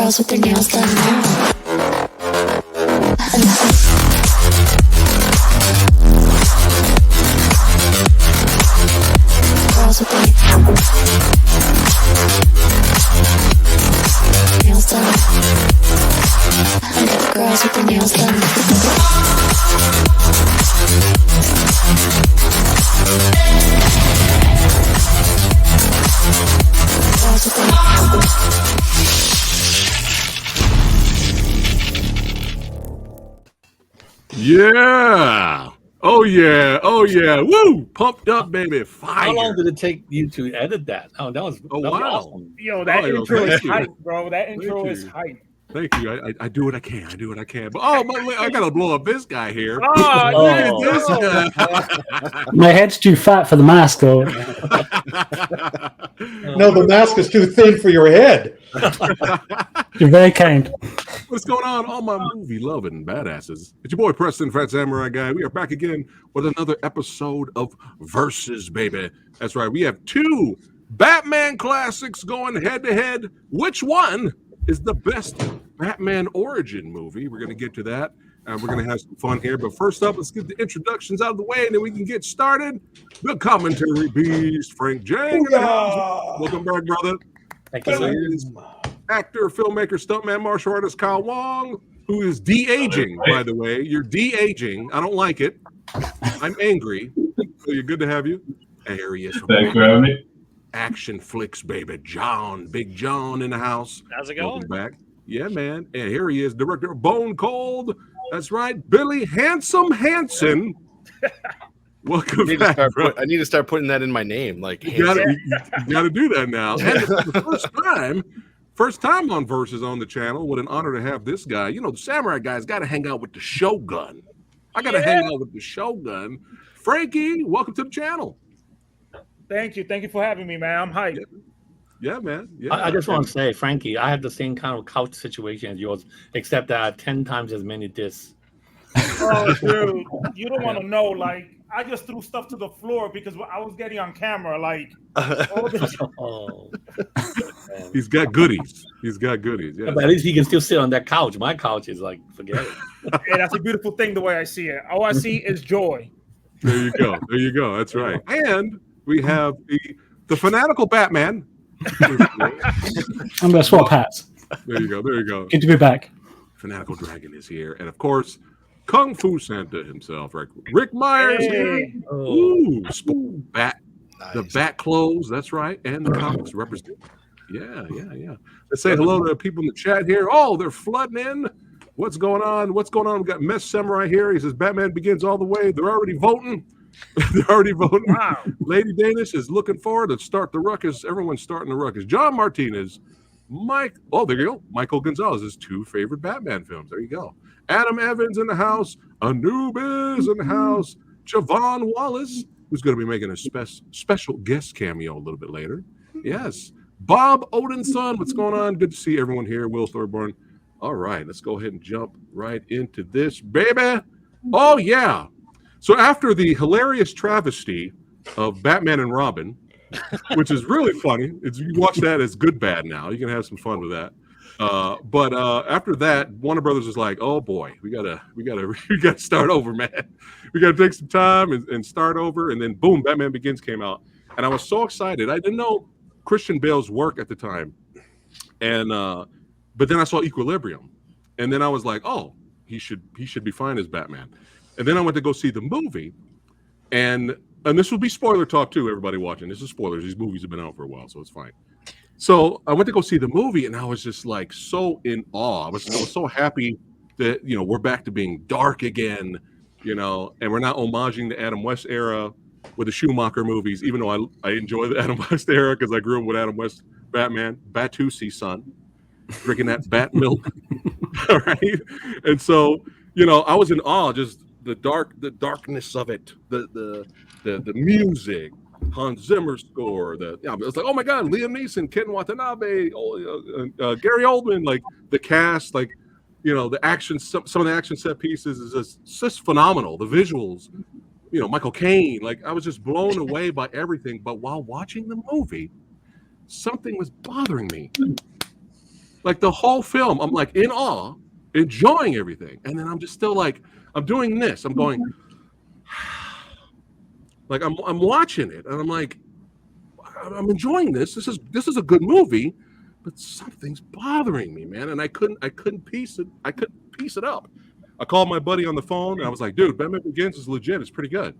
girls with their nails done now. Girls with their nails done. I got girls with their nails done. Girls with their Yeah. Oh yeah. Oh yeah. Woo! Pumped up, baby. Fire. How long did it take you to edit that? Oh, that was wow. awesome. Yo, that intro is hype, bro. That Thank intro you. is hype. Thank you. I do what I can. I do what I can. But I gotta blow up this guy here. Oh, Look at this guy. My head's too fat for the mask, though. No, the mask is too thin for your head. You're very kind. What's going on, all my movie loving badasses? It's your boy Preston, Fat Samurai Guy. We are back again with another episode of Versus, baby. That's right. We have two Batman classics going head to head. Which one is the best Batman origin movie? We're going to get to that. And we're going to have some fun here. But first up, let's get the introductions out of the way, and then we can get started. The commentary beast, Frank Jang. Welcome back, brother. Thank you. Actor, filmmaker, stuntman, martial artist Kyle Wong, who is de-aging, by the way. You're de-aging. I don't like it. I'm angry. So you're good to have you. And here he is. Thanks for having me. Action flicks, baby. Big John in the house. How's it going? Welcome back. Yeah, man. And here he is, director of Bone Cold. That's right, Billy Handsome Hansen. Welcome back, bro. I need to start putting that in my name. Like You gotta do that now. And it's the first time on Versus on the channel. What an honor to have this guy. You know, the Samurai Guy's got to hang out with the Shogun. I got to hang out with the Shogun. Frankie, welcome to the channel. Thank you for having me, man. I'm hyped. Yeah, man. Yeah. I just want to say, Frankie, I have the same kind of couch situation as yours, except that I have 10 times as many discs. Oh, dude, you don't want to know. Like, I just threw stuff to the floor because I was getting on camera. Like, all this. Oh. He's got goodies. Yeah. But at least he can still sit on that couch. My couch is like, forget it. Yeah, that's a beautiful thing the way I see it. All I see is joy. There you go. That's right. And we have the fanatical Batman. I'm going to swap hats. There you go. Good to be back. Fanatical Dragon is here. And of course, Kung Fu Santa himself, right? Rick Myers here. Ooh, Bat. Nice. The Bat clothes, that's right. And the comics represent. Yeah. Let's say hello to the people in the chat here. Oh, they're flooding in. What's going on? We got Mess Samurai here. He says Batman Begins all the way. They're already voting. Wow. Lady Danish is looking forward to start the ruckus. Everyone's starting the ruckus. John Martinez, there you go. Michael Gonzalez's two favorite Batman films. There you go. Adam Evans in the house. Anubis in the house. Javon Wallace, who's going to be making a special guest cameo a little bit later. Yes. Bob Odinson, what's going on? Good to see everyone here. Will Thorburn. All right, let's go ahead and jump right into this, baby. Oh, yeah. So after the hilarious travesty of Batman and Robin, which is really funny, you watch that as good bad now. You can have some fun with that. But after that, Warner Brothers is like, oh boy, we gotta start over, man. We gotta take some time and start over. And then boom, Batman Begins came out, and I was so excited. I didn't know Christian Bale's work at the time, and but then I saw Equilibrium, and then I was like, oh, he should be fine as Batman. And then I went to go see the movie, and this will be spoiler talk too, everybody watching. This is spoilers. These movies have been out for a while, so it's fine. So I went to go see the movie, and I was just like so in awe. I was so happy that, you know, we're back to being dark again, you know, and we're not homaging the Adam West era with the Schumacher movies, even though I enjoy the Adam West era because I grew up with Adam West Batman, Batusi son, drinking that bat milk. All right. And so, you know, I was in awe, just the darkness of it, the music, Hans Zimmer score, it's like, oh my God, Liam Neeson, Ken Watanabe, Gary Oldman, like the cast, like, you know, the action, some of the action set pieces is just phenomenal. The visuals, you know, Michael Caine, like I was just blown away by everything. But while watching the movie, something was bothering me. Like the whole film, I'm like in awe, enjoying everything, and then I'm just still like, I'm doing this. I'm going, like I'm watching it, and I'm like, I'm enjoying this. This is a good movie, but something's bothering me, man. And I couldn't piece it up. I called my buddy on the phone, and I was like, dude, Batman Begins is legit. It's pretty good.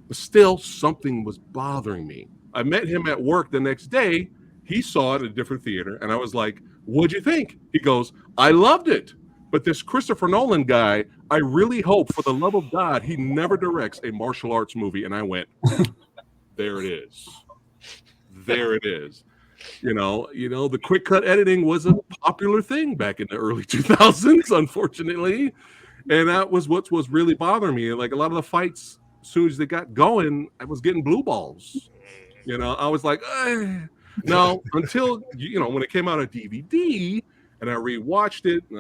But still, something was bothering me. I met him at work the next day. He saw it at a different theater, and I was like, what'd you think? He goes, I loved it. But this Christopher Nolan guy, I really hope for the love of God, he never directs a martial arts movie. And I went, there it is. There it is. You know, the quick cut editing was a popular thing back in the early 2000s, unfortunately. And that was what was really bothering me. Like a lot of the fights, as soon as they got going, I was getting blue balls. You know, I was like, no, until when it came out on DVD and I rewatched it and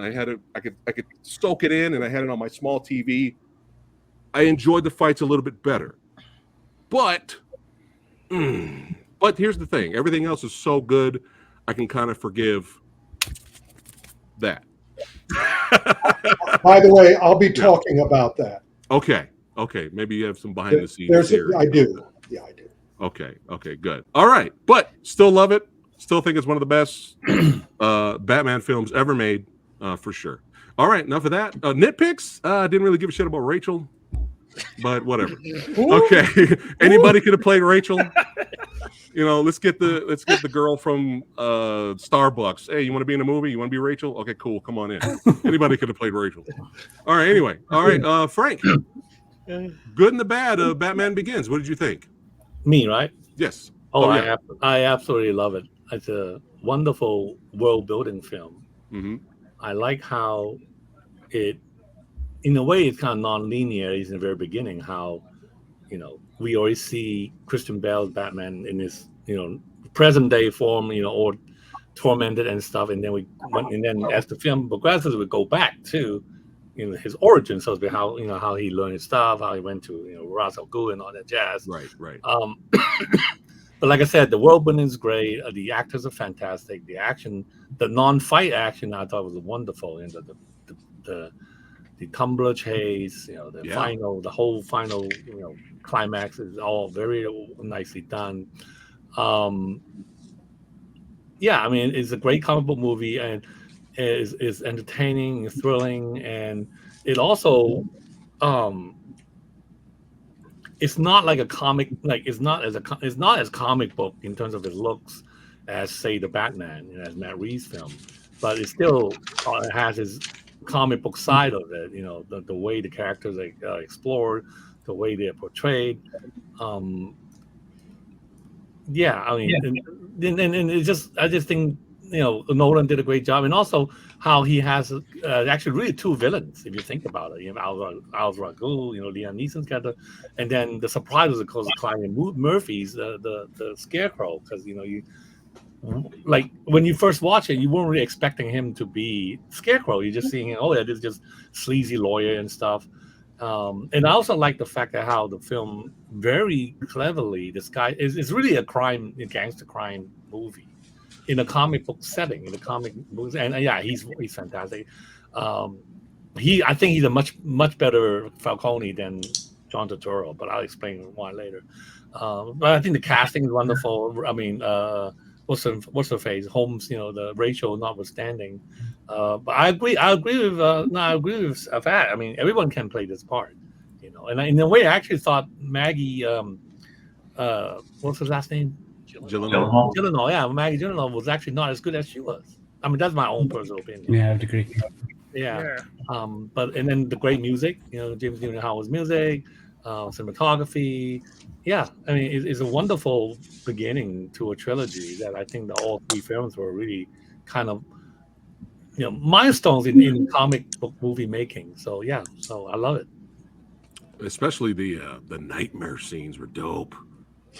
I could soak it in and I had it on my small TV. I enjoyed the fights a little bit better. But here's the thing: everything else is so good, I can kind of forgive that. By the way, I'll be talking about that. Okay. Maybe you have some behind the scenes here. I do. Yeah, I do. Okay, good. All right, but still love it. Still think it's one of the best Batman films ever made, for sure. All right, enough of that. Nitpicks. Didn't really give a shit about Rachel, but whatever. Okay, anybody could have played Rachel. Let's get the girl from Starbucks. Hey, you want to be in a movie? You want to be Rachel? Okay, cool. Come on in. Anybody could have played Rachel. All right. Anyway. All right. Frank. Good and the bad of Batman Begins. What did you think? Me, right? Yes. Yeah. I absolutely love it. It's a wonderful world-building film. Mm-hmm. I like how it, in a way, it's kind of non-linear. In the very beginning, how we always see Christian Bale's Batman in his present day form, or tormented and stuff, and then as the film progresses, we go back to his origin, so to how how he learned his stuff, how he went to Ra's al Ghul and all that jazz. Right. But like I said, the world building is great. The actors are fantastic. The action, the non-fight action, I thought was wonderful. And the tumbler chase, the whole final, climax is all very nicely done. I mean, it's a great comic book movie and is entertaining, thrilling, and it also, it's not like a comic, it's not as comic book in terms of its looks as say the Batman, as Matt Reeves' film, but it still has his comic book side of it. The way the characters are explored, the way they're portrayed. I mean, and it's just, I just think Nolan did a great job, and also how he has actually really two villains if you think about it. Ra's al Ghul, Liam Neeson's character, and then the surprise was of course Cillian Murphy's the Scarecrow, because you like when you first watch it, you weren't really expecting him to be Scarecrow. You're just seeing, this is just sleazy lawyer and stuff. And I also like the fact that how the film very cleverly, this guy is really a gangster crime movie in a comic book setting, in the comic books, and he's fantastic. I think he's a much better Falcone than John Turturro, but I'll explain why later. But I think the casting is wonderful. I mean, what's her face? Holmes, the Rachel notwithstanding. But I agree with Fat. I mean, everyone can play this part, And in a way, I actually thought Maggie, what's her last name? Gyllenhaal. Yeah, Maggie Gyllenhaal was actually not as good as she was. I mean, that's my own personal opinion. Yeah, I would agree. Yeah. But and then the great music, James Newton Howard's music, cinematography. Yeah, I mean, it's a wonderful beginning to a trilogy that I think that all three films were really kind of, milestones in comic book movie making. So so I love it. Especially the nightmare scenes were dope.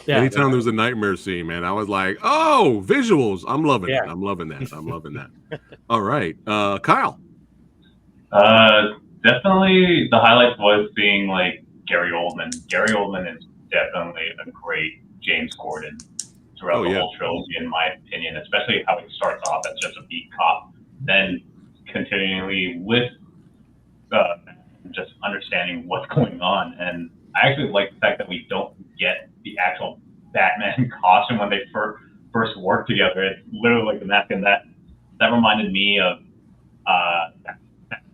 Yeah, anytime there was a nightmare scene, man, I was like, oh, visuals. I'm loving it. I'm loving that. All right. Kyle. Definitely the highlight was being like Gary Oldman. Gary Oldman is definitely a great James Gordon. throughout Oh, the yeah. whole trilogy, in my opinion, especially how he starts off as just a beat cop, then continually with just understanding what's going on. And I actually like the fact that we don't get the actual Batman costume when they first work together. It's literally like the mask, and that reminded me of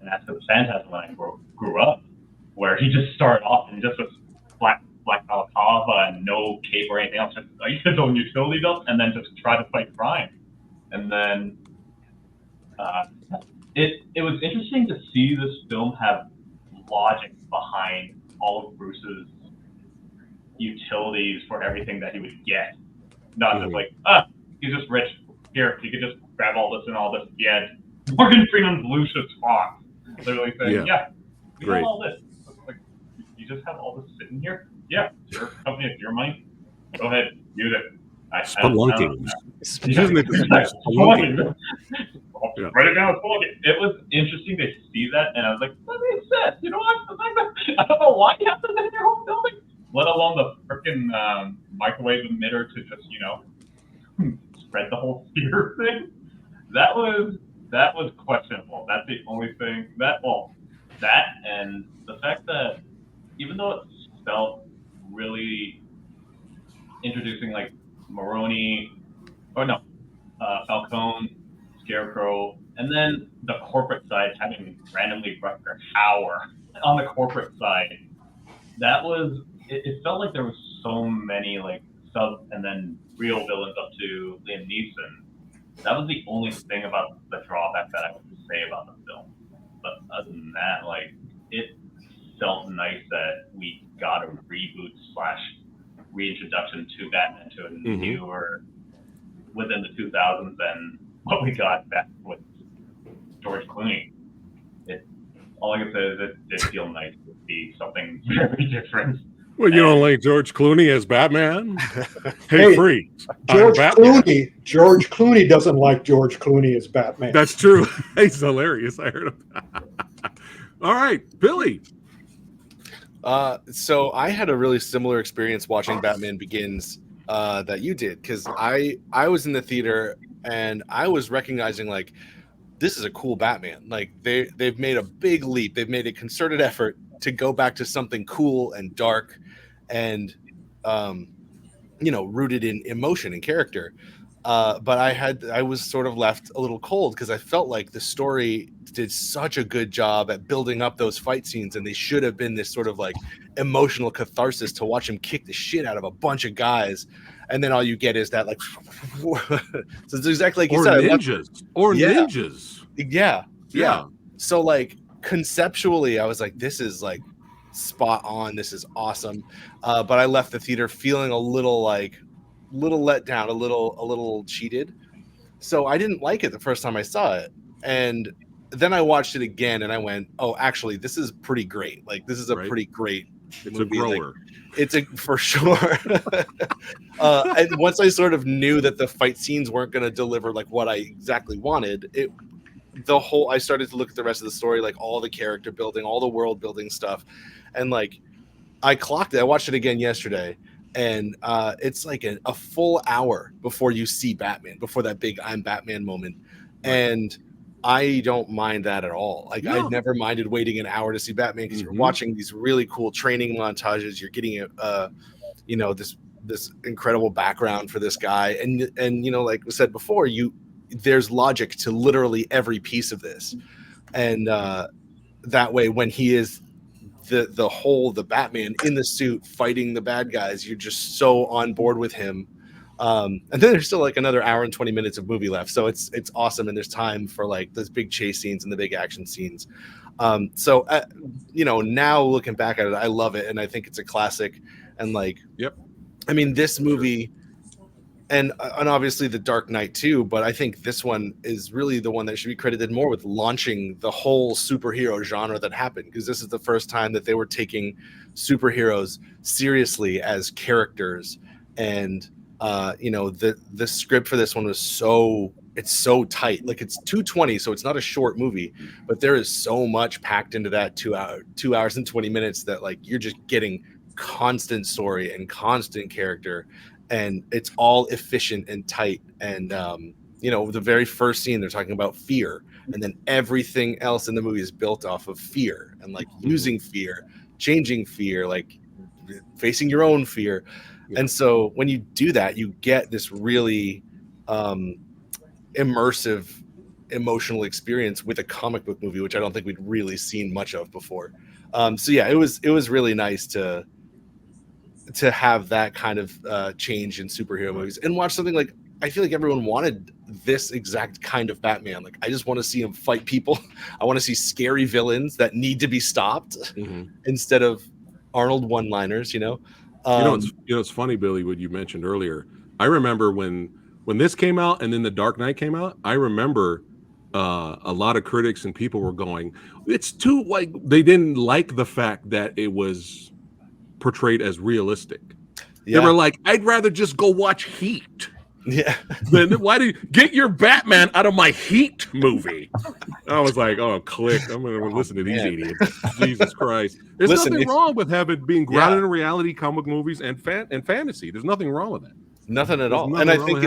Mask of the Phantasm when I grew up, where he just started off and just was black balaclava and no cape or anything else, just his own utility belt, and then just try to fight crime. And then it was interesting to see this film have logic behind all of Bruce's utilities for everything that he would get. Not just like, he's just rich. Here, he could just grab all this and all this. He had Morgan Freeman's Lucius Fox literally saying, we Great. have all this. Like, you just have all this sitting here? Yeah, it's your company, it's your money. Go ahead, use it. Spelunking. Spelunking. Write it down, spelunking. It was interesting to see that, and I was like, that makes sense. You know what? I don't know why you have to live in your home building, let alone the freaking microwave emitter to just, spread the whole fear thing. That was questionable. That's the only thing. That and the fact that even though it felt really introducing like Falcone, Scarecrow, and then the corporate side having randomly Rutger Hauer on the corporate side. That was it felt like there was so many like sub and then real villains up to Liam Neeson. That was the only thing about the drawback that I would say about the film. But other than that, like, it felt nice that we got a reboot / reintroduction to Batman to a newer within the 2000s than what we got back with George Clooney. All I can say is it did feel nice to see something very different. Well, you don't like George Clooney as Batman? Hey, freaks. George Clooney doesn't like George Clooney as Batman. That's true. He's hilarious. I heard him. All right, Billy. So I had a really similar experience watching Batman Begins that you did, because I was in the theater and I was recognizing, like, this is a cool Batman. Like, they've made a big leap. They've made a concerted effort to go back to something cool and dark and rooted in emotion and character. But I was sort of left a little cold because I felt like the story did such a good job at building up those fight scenes, and they should have been this sort of like emotional catharsis to watch him kick the shit out of a bunch of guys, and then all you get is that like so it's exactly like you said, ninjas. Yeah. So like conceptually I was like, this is like spot on, this is awesome, but I left the theater feeling a little let down, a little cheated. So I didn't like it the first time I saw it, and then I watched it again and I went, oh, actually this is pretty great. Like, this is a pretty great movie. A grower. Like, it's a for sure. And once I sort of knew that the fight scenes weren't going to deliver like what I exactly wanted, I started to look at the rest of the story, like all the character building, all the world building stuff, and like I clocked it. I watched it again yesterday, and it's like a full hour before you see Batman, before that big "I'm Batman" moment, and I don't mind that at all. Like, I've never minded waiting an hour to see Batman, because you're watching these really cool training montages. You're getting this incredible background for this guy, and like we said before, there's logic to literally every piece of this, and that way when he is the Batman in the suit fighting the bad guys, you're just so on board with him. And then there's still like another hour and 20 minutes of movie left, so it's awesome, and there's time for like those big chase scenes and the big action scenes. So now looking back at it, I love it, and I think it's a classic. And like, I mean, this movie, and obviously The Dark Knight too, but I think this one is really the one that should be credited more with launching the whole superhero genre that happened, because this is the first time that they were taking superheroes seriously as characters. And the script for this one was so tight. Like, it's 220, so it's not a short movie, but there is so much packed into that 2 hours and 20 minutes that like you're just getting constant story and constant character. and it's all efficient and tight. And the very first scene, they're talking about fear, and then everything else in the movie is built off of fear and like using fear, changing fear, like facing your own fear. And so when you do that, you get this really immersive emotional experience with a comic book movie, which I don't think we'd really seen much of before. So yeah, it was really nice to have that kind of change in superhero movies and watch something like, I feel like everyone wanted this exact kind of Batman. Like, I just want to see him fight people. I want to see scary villains that need to be stopped instead of Arnold one-liners, It's funny, Billy, what you mentioned earlier. I remember when this came out and then The Dark Knight came out, I remember a lot of critics and people were going, it's too, like, they didn't like the fact that it was portrayed as realistic. They were like, I'd rather just go watch Heat. Yeah. Then why do you get your Batman out of my Heat movie? I was like, oh, click. I'm going to listen to these idiots. Jesus Christ. There's nothing wrong with being grounded in reality, comic movies, and fantasy. There's nothing wrong with that. Nothing at all. And I think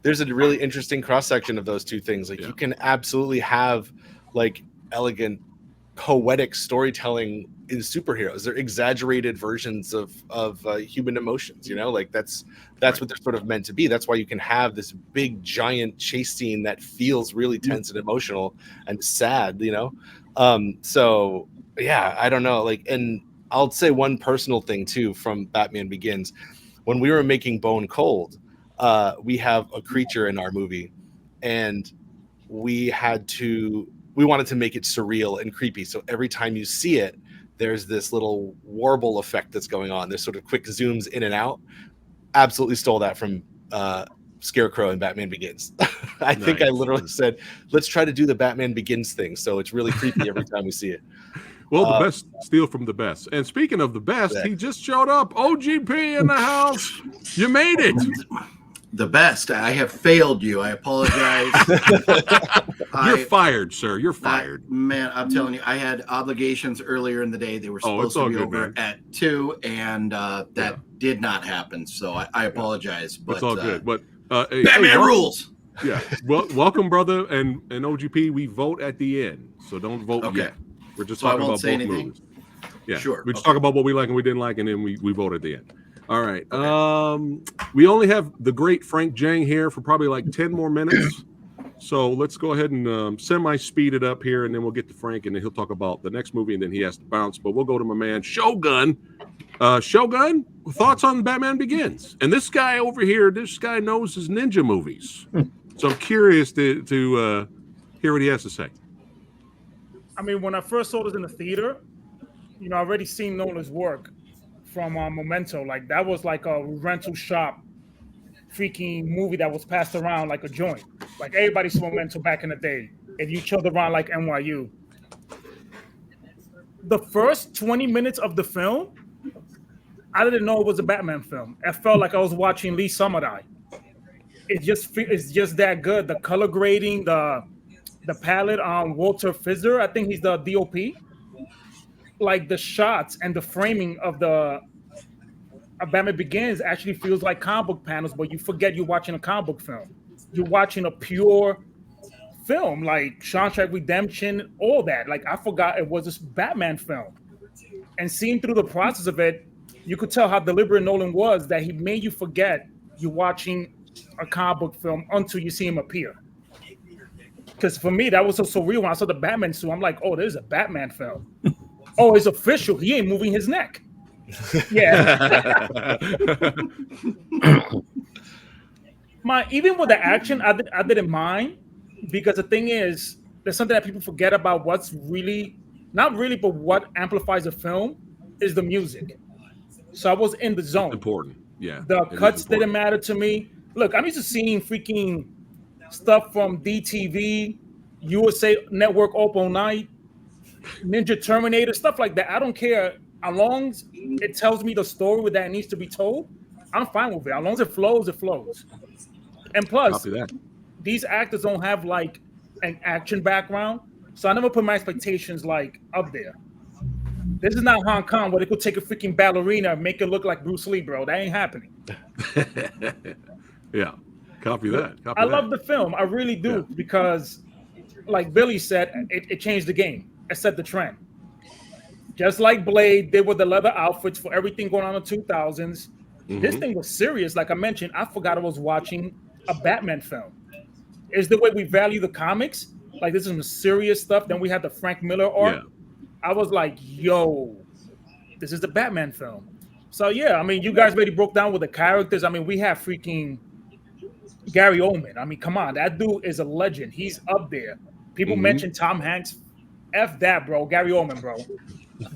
there's a really interesting cross-section of those two things. Like, you can absolutely have like elegant, poetic storytelling in superheroes. They're exaggerated versions of human emotions, like that's what they're sort of meant to be. That's why you can have this big giant chase scene that feels really tense and emotional and sad, so yeah, I don't know, like, and I'll say one personal thing too from Batman Begins. When we were making Bone Cold, we have a creature in our movie, and we wanted to make it surreal and creepy, so every time you see it, there's this little warble effect that's going on. There's sort of quick zooms in and out. Absolutely stole that from Scarecrow in Batman Begins. I think I literally said, let's try to do the Batman Begins thing, so it's really creepy every time we see it. Well, the best steal from the best. And speaking of the best, he just showed up. OGP in the house. You made it. The best. I have failed you. I apologize. You're fired, sir. You're fired. Man, I'm telling you, I had obligations earlier in the day. They were supposed to be over at 2, and that did not happen. So I apologize. But it's all good. But Batman rules. Yeah. Well, welcome, brother. And OGP, we vote at the end. So don't vote yet. We're just talking about both movies. Yeah. Sure. We just talk about what we like and we didn't like, and then we vote at the end. All right. We only have the great Frank Jang here for probably like 10 more minutes. So let's go ahead and semi-speed it up here, and then we'll get to Frank, and then he'll talk about the next movie, and then he has to bounce. But we'll go to my man, Shogun. Shogun, thoughts on Batman Begins? And this guy over here, this guy knows his ninja movies. So I'm curious to hear what he has to say. I mean, when I first saw this in the theater, I already seen Nolan's work from Memento. Like, that was like a rental shop freaking movie that was passed around like a joint. Like, everybody saw Memento back in the day. If you chilled around like NYU. The first 20 minutes of the film, I didn't know it was a Batman film. It felt like I was watching Lee Samurai. It's just that good. The color grading, the palette on Walter Fizzer, I think he's the DOP. Like, the shots and the framing of Batman Begins actually feels like comic book panels, but you forget you're watching a comic book film. You're watching a pure film, like Shawshank Redemption, all that. Like, I forgot it was this Batman film. And seeing through the process of it, you could tell how deliberate Nolan was, that he made you forget you're watching a comic book film until you see him appear. Because for me, that was so surreal when I saw the Batman suit. I'm like, oh, there's a Batman film. Oh, it's official. He ain't moving his neck. Yeah. Even with the action, I didn't mind, because the thing is, there's something that people forget about what's really, not really, but what amplifies a film is the music. So I was in the zone. Important. Yeah. The cuts didn't matter to me. Look, I'm used to seeing freaking stuff from DTV, USA Network All Night, Ninja Terminator, stuff like that. I don't care. As long as it tells me the story that needs to be told, I'm fine with it. As long as it flows, it flows. And plus, these actors don't have like an action background, so I never put my expectations like up there. This is not Hong Kong where they could take a freaking ballerina and make it look like Bruce Lee, bro. That ain't happening. Yeah, copy that. I love the film. I really do because, like Billy said, it changed the game. It set the trend. Just like Blade, they were the leather outfits for everything going on in the 2000s. This thing was serious. Like I mentioned, I forgot I was watching a Batman film. It's the way we value the comics. Like this is some serious stuff. Then we had the Frank Miller arc. Yeah. I was like, yo, this is the Batman film. So yeah, I mean, you guys already broke down with the characters. I mean, we have freaking Gary Oldman. I mean, come on, that dude is a legend. He's up there. People mention Tom Hanks. F that, bro. Gary Oldman, bro.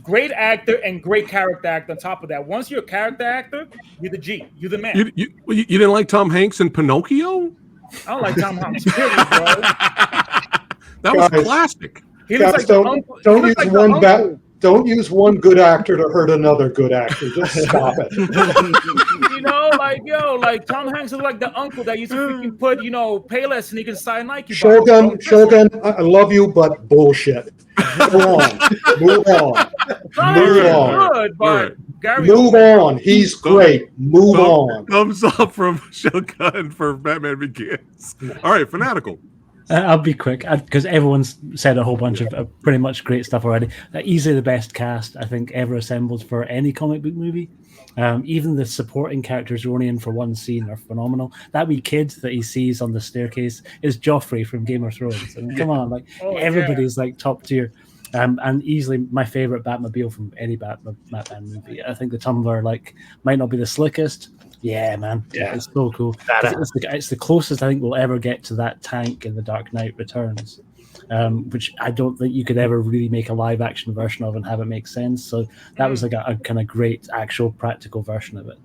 Great actor and great character actor on top of that. Once you're a character actor, you're the G. You're the man. You didn't like Tom Hanks in Pinocchio? I don't like Tom Hanks, period, bro. That was classic. He looks Guys, like don't use one good actor to hurt another good actor. Just stop it. You know, like Tom Hanks is like the uncle that used to freaking put, Payless and he can sign Nike. Shogun, I love you, but bullshit. Go on. Move on. Move on. Good, but Gary Move on. He's great. Move on. Thumbs up from Shogun for Batman Begins. All right, Fanatical. I'll be quick because everyone's said a whole bunch of pretty much great stuff already. Easily the best cast I think ever assembled for any comic book movie. Even the supporting characters who are only in for one scene are phenomenal. That wee kid that he sees on the staircase is Joffrey from Game of Thrones. I mean, come on, like everybody's like top tier. And easily my favorite Batmobile from any Batman movie. I think the Tumbler might not be the slickest. Yeah, man. Yeah, it's so cool. It's the closest I think we'll ever get to that tank in The Dark Knight Returns, which I don't think you could ever really make a live action version of and have it make sense. So that was like a kind of great actual practical version of it.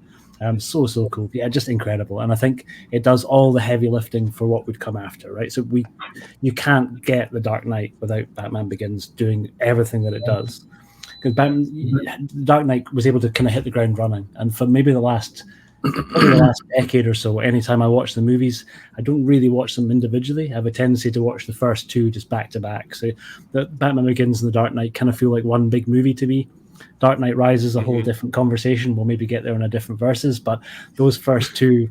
So cool. Yeah, just incredible. And I think it does all the heavy lifting for what would come after, right? So you can't get The Dark Knight without Batman Begins doing everything that it does. Because Dark Knight was able to kind of hit the ground running. And for maybe the last decade or so, anytime I watch the movies, I don't really watch them individually. I have a tendency to watch the first two just back to back. So the Batman Begins and The Dark Knight kind of feel like one big movie to me. Dark Knight Rises is a whole different conversation. We'll maybe get there in a different verses, but those first two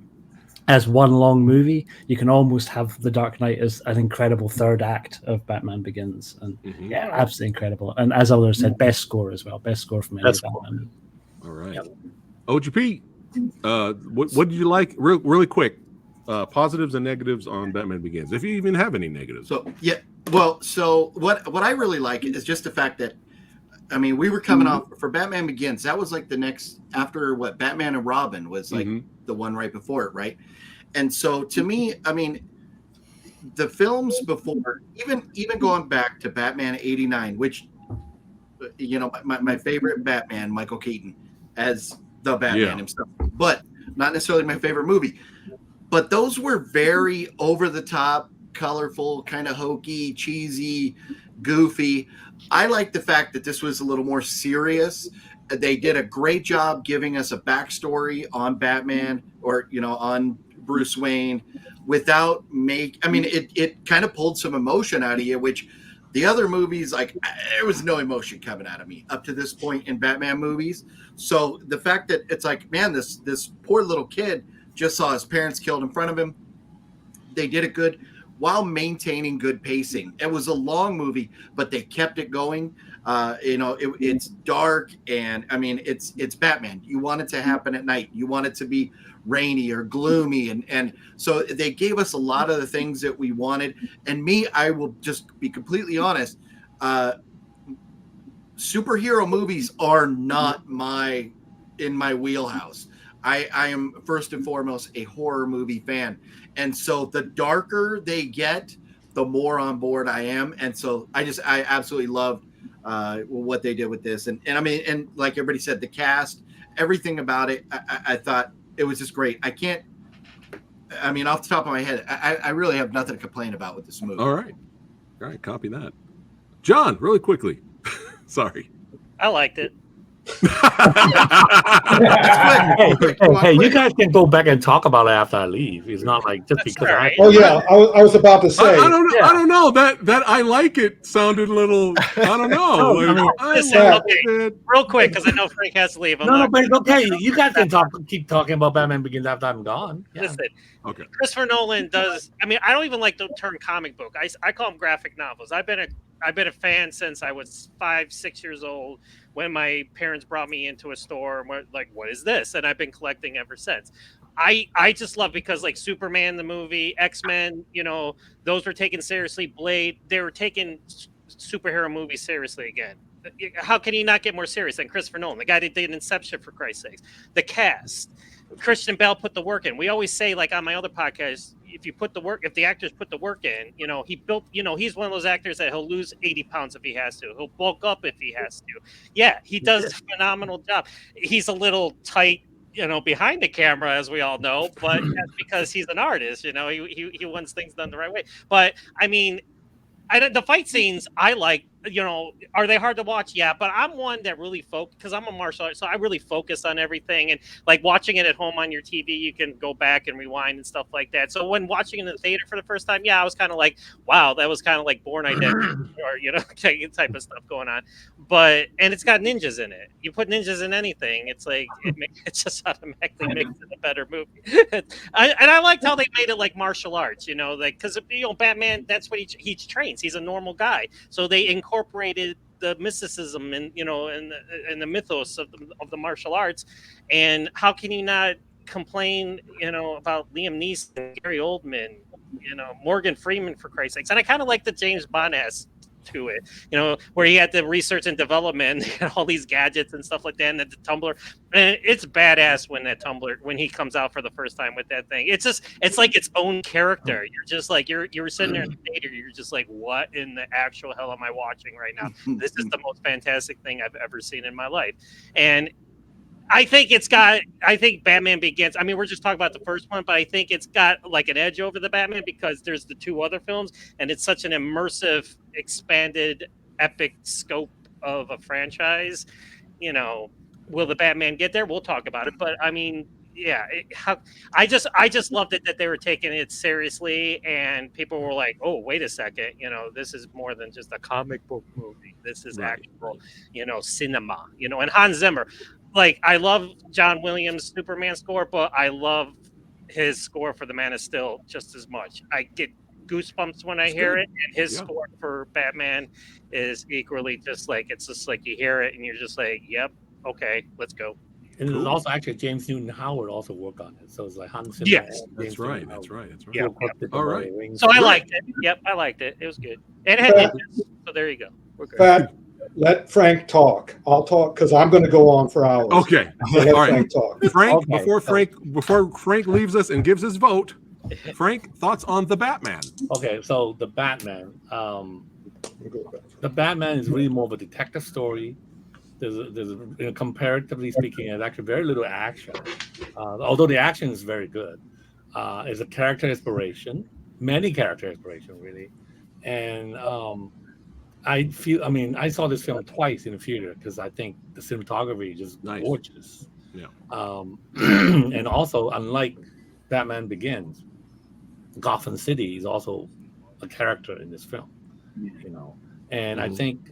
as one long movie, you can almost have The Dark Knight as an incredible third act of Batman Begins. And yeah, absolutely incredible. And as others said, best score as well. Best score from any Batman. All right. Yep. OGP, what did you like? Really quick, positives and negatives on Batman Begins, if you even have any negatives. So what I really like is just the fact that, I mean, we were coming off for Batman Begins. That was like the next after what Batman and Robin was like the one right before it, right? And so to me, I mean, the films before, even going back to Batman '89, which my favorite Batman, Michael Keaton, as the Batman himself, but not necessarily my favorite movie. But those were very over the top, colorful, kind of hokey, cheesy, goofy. I like the fact that this was a little more serious. They did a great job giving us a backstory on Batman or, on Bruce Wayne without it kind of pulled some emotion out of you, which the other movies, there was no emotion coming out of me up to this point in Batman movies. So the fact that it's like, man, this poor little kid just saw his parents killed in front of him. They did it good while maintaining good pacing. It was a long movie, but they kept it going. It's dark, and I mean, it's Batman. You want it to happen at night. You want it to be rainy or gloomy, and so they gave us a lot of the things that we wanted. And me, I will just be completely honest. Superhero movies are not in my wheelhouse. I am first and foremost a horror movie fan. And so the darker they get, the more on board I am. And so I absolutely loved what they did with this. And I mean, and like everybody said, the cast, everything about it, I thought it was just great. Off the top of my head, I really have nothing to complain about with this movie. All right. Copy that. John, really quickly. Sorry. I liked it. Hey, you guys can go back and talk about it after I leave. It's not like just because I. Oh yeah, I was about to say. I don't know that I like it sounded a little. I don't know. No, I mean, Listen, like okay, it. real quick, because I know Frank has to leave. No, but it's okay. You guys can keep talking about Batman Begins after I'm gone. Yeah. Listen, Okay. Christopher Nolan does. I mean, I don't even like the term comic book. I call them graphic novels. I've been a fan since I was 5-6 years old when my parents brought me into a store and were like, "What is this?" And I've been collecting ever since. I just love because like Superman the movie, X-Men, you know, those were taken seriously. Blade, they were taking superhero movies seriously again. How can you not get more serious than Christopher Nolan, the guy that did Inception, for Christ's sakes? The cast, Christian Bale put the work in. We always say, like on my other podcast, if the actors put the work in, you know, he's one of those actors that he'll lose 80 pounds if he has to. He'll bulk up if he has to. Yeah, he does a phenomenal job. He's a little tight, you know, behind the camera, as we all know, but that's because he's an artist, you know, he wants things done the right way. But I mean, the fight scenes I like, you know, are they hard to watch? Yeah, but I'm one that really focus because I'm a martial artist, so I really focus on everything. And like watching it at home on your TV, you can go back and rewind and stuff like that. So when watching in the theater for the first time, yeah, I was kind of like, wow, that was kind of like Born Identity or, you know, type of stuff going on. But and it's got ninjas in it. You put ninjas in anything, it's like it just automatically makes it a better movie. And I liked how they made it like martial arts, you know, like because you know Batman, that's what he trains. He's a normal guy, so they incorporated the mysticism and you know and the mythos of the martial arts. And how can you not complain, you know, about Liam Neeson, Gary Oldman, you know, Morgan Freeman, for Christ's sakes? And I kind of like the James Bond to it, you know, where he had the research and development and all these gadgets and stuff like that, and the tumbler. And it's badass when that tumbler, when he comes out for the first time with that thing. It's like its own character. You're just like you're sitting there in the theater, you're just like, what in the actual hell am I watching right now? This is the most fantastic thing I've ever seen in my life. And I think Batman Begins. I mean, we're just talking about the first one, but I think it's got like an edge over the Batman because there's the two other films, and it's such an immersive, expanded, epic scope of a franchise. You know, will the Batman get there? We'll talk about it. But I mean, yeah, I just loved it that they were taking it seriously, and people were like, "Oh, wait a second, you know, this is more than just a comic book movie. This is actual, you know, cinema." You know, and Hans Zimmer. Like, I love John Williams' Superman score, but I love his score for The Man of Steel just as much. I get goosebumps when I hear it, and his score for Batman is equally just like, it's just like you hear it and you're just like, yep, okay, let's go. And there's also actually James Newton Howard also worked on it, so it's like Hans Zimmer. Yes, that's right. Yeah. All right. So I liked it. Yep, I liked it. It was good. And it had ninjas, so there you go. We're good. Pat, let Frank talk. I'll talk because I'm going to go on for hours. Okay. Let All right. Frank talk. Frank, before Frank leaves us and gives his vote, Frank, thoughts on the Batman? Okay, so the Batman. The Batman is really more of a detective story. There's comparatively speaking, there's actually very little action. Although the action is very good. It's a character inspiration, many character inspiration, really. And I saw this film twice in the theater because I think the cinematography is just gorgeous. Yeah. And also, unlike Batman Begins, Gotham City is also a character in this film, you know. And I think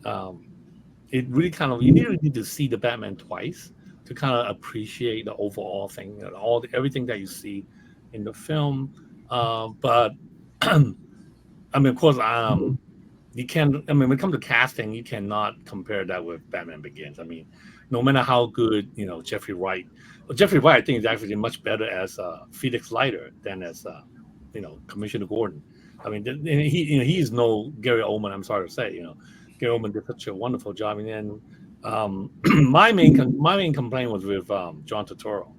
it really you need to see the Batman twice to kind of appreciate the overall thing, everything that you see in the film. But I mean, of course, you can. I mean, when it comes to casting, you cannot compare that with Batman Begins. I mean, no matter how good, you know, Jeffrey Wright, I think is actually much better as Felix Leiter than as you know, Commissioner Gordon. I mean, he's no Gary Oldman. I'm sorry to say, you know, Gary Oldman did such a wonderful job. And then my main complaint was with John Turturro.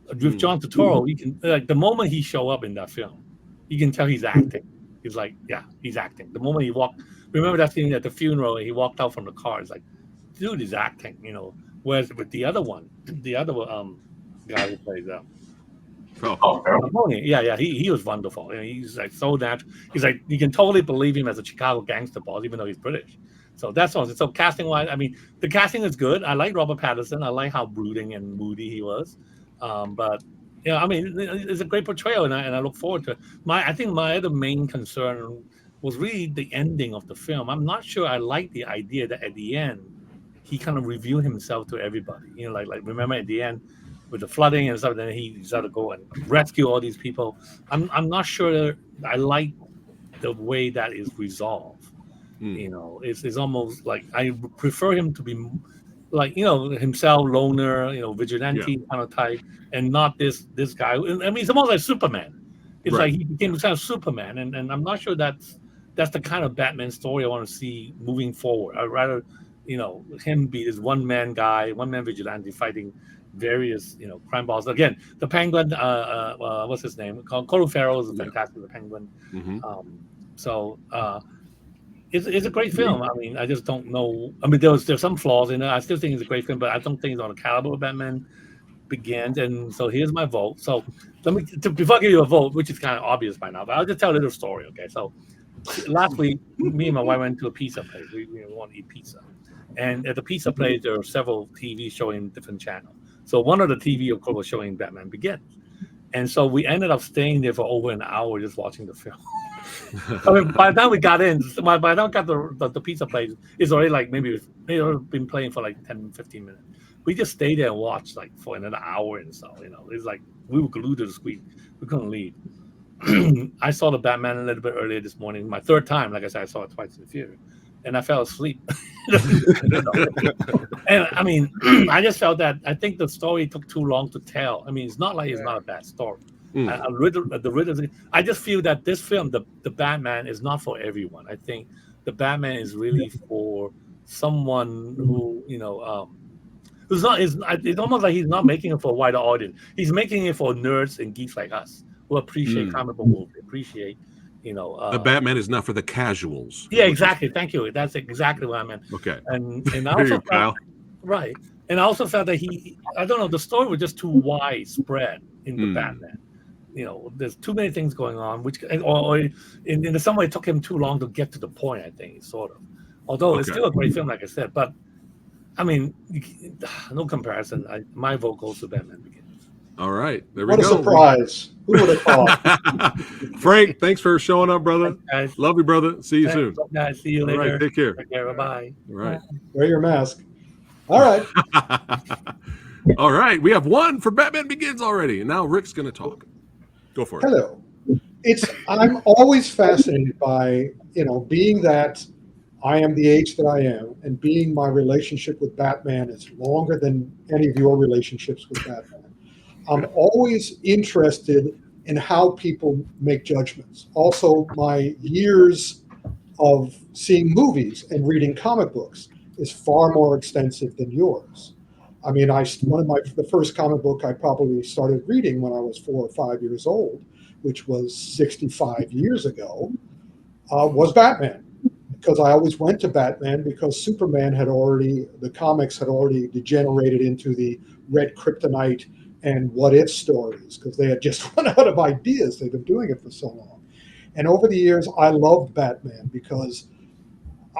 With John Turturro, you can, like, the moment he show up in that film, you can tell he's acting. He's like, yeah, he's acting. The moment he walked, remember that scene at the funeral, he walked out from the car. It's like, dude is acting, you know. Whereas with the other guy who plays he was wonderful. And he's like so natural. He's like, you can totally believe him as a Chicago gangster boss, even though he's British. So that's all. So casting wise, I mean, the casting is good. I like Robert Pattinson. I like how brooding and moody he was. But yeah, I mean, it's a great portrayal, and I look forward to it. I think my other main concern was really the ending of the film. I'm not sure I like the idea that at the end he kind of revealed himself to everybody. Like remember at the end with the flooding and stuff, then he decided to go and rescue all these people. I'm not sure I like the way that is resolved. It's almost like I prefer him to be like himself, loner, vigilante kind of type, and not this guy. I mean, it's almost like Superman. It's like he became kind of Superman, and I'm not sure that's the kind of Batman story I want to see moving forward. I'd rather him be this one man vigilante fighting various crime balls. Again, the Penguin, what's his name? Colin Farrell is fantastic. The Penguin. It's a great film. I mean, I just don't know. I mean, there's some flaws in it. I still think it's a great film, but I don't think it's on the caliber of Batman Begins. And so here's my vote. So before I give you a vote, which is kind of obvious by now, but I'll just tell a little story. Okay, so last week, me and my wife went to a pizza place. We want to eat pizza, and at the pizza place there are several TVs showing different channels. So one of the TV, of course, was showing Batman Begins, and so we ended up staying there for over an hour just watching the film. I mean, by the time we got in, by the time we got the pizza place, it's already like maybe been playing for like 10, 15 minutes. We just stayed there and watched like for another hour and so, it's like we were glued to the screen. We couldn't leave. I saw the Batman a little bit earlier this morning. My third time, like I said, I saw it twice in the theater, and I fell asleep. And I mean, I just felt that I think the story took too long to tell. I mean, it's not like it's not a bad story. I just feel that this film, the Batman, is not for everyone. I think the Batman is really for someone who who's not. It's almost like he's not making it for a wider audience. He's making it for nerds and geeks like us who appreciate comic book movies, appreciate the Batman is not for the casuals. Yeah, exactly. Thank you. That's exactly what I meant. Okay. And I also felt, right. And I also felt that I don't know, the story was just too widespread in the Batman. There's too many things going on, or in some way it took him too long to get to the point, I think, sort of. Although it's still a great film, like I said. But, I mean, no comparison. My vote goes to Batman Begins. All right. There we go. What a surprise. Who would have thought? Frank, thanks for showing up, brother. Thanks, love you, brother. See you soon. Guys, see you later. All right, take care. Bye-bye. All right. Wear your mask. All right. All right. We have one for Batman Begins already. And now Rick's going to talk. Go for it. Hello. I'm always fascinated by, being that I am the age that I am, and being my relationship with Batman is longer than any of your relationships with Batman. I'm always interested in how people make judgments. Also, my years of seeing movies and reading comic books is far more extensive than yours. I mean, the first comic book I probably started reading when I was 4 or 5 years old, which was 65 years ago, was Batman. Because I always went to Batman because Superman the comics had already degenerated into the red kryptonite and what if stories, because they had just run out of ideas. They've been doing it for so long. And over the years, I loved Batman because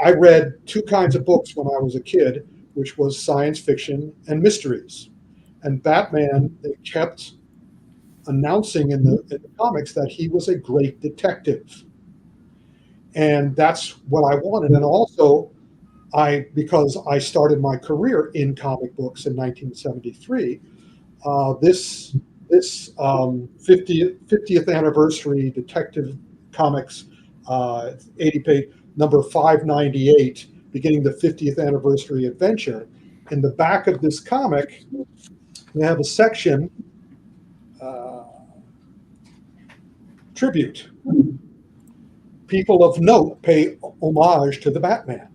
I read two kinds of books when I was a kid, which was science fiction and mysteries. And Batman, they kept announcing in the comics that he was a great detective. And that's what I wanted. And also, because I started my career in comic books in 1973, this 50th anniversary Detective Comics 80-page number 598, beginning the 50th anniversary adventure. In the back of this comic, we have a section, tribute. People of note pay homage to the Batman.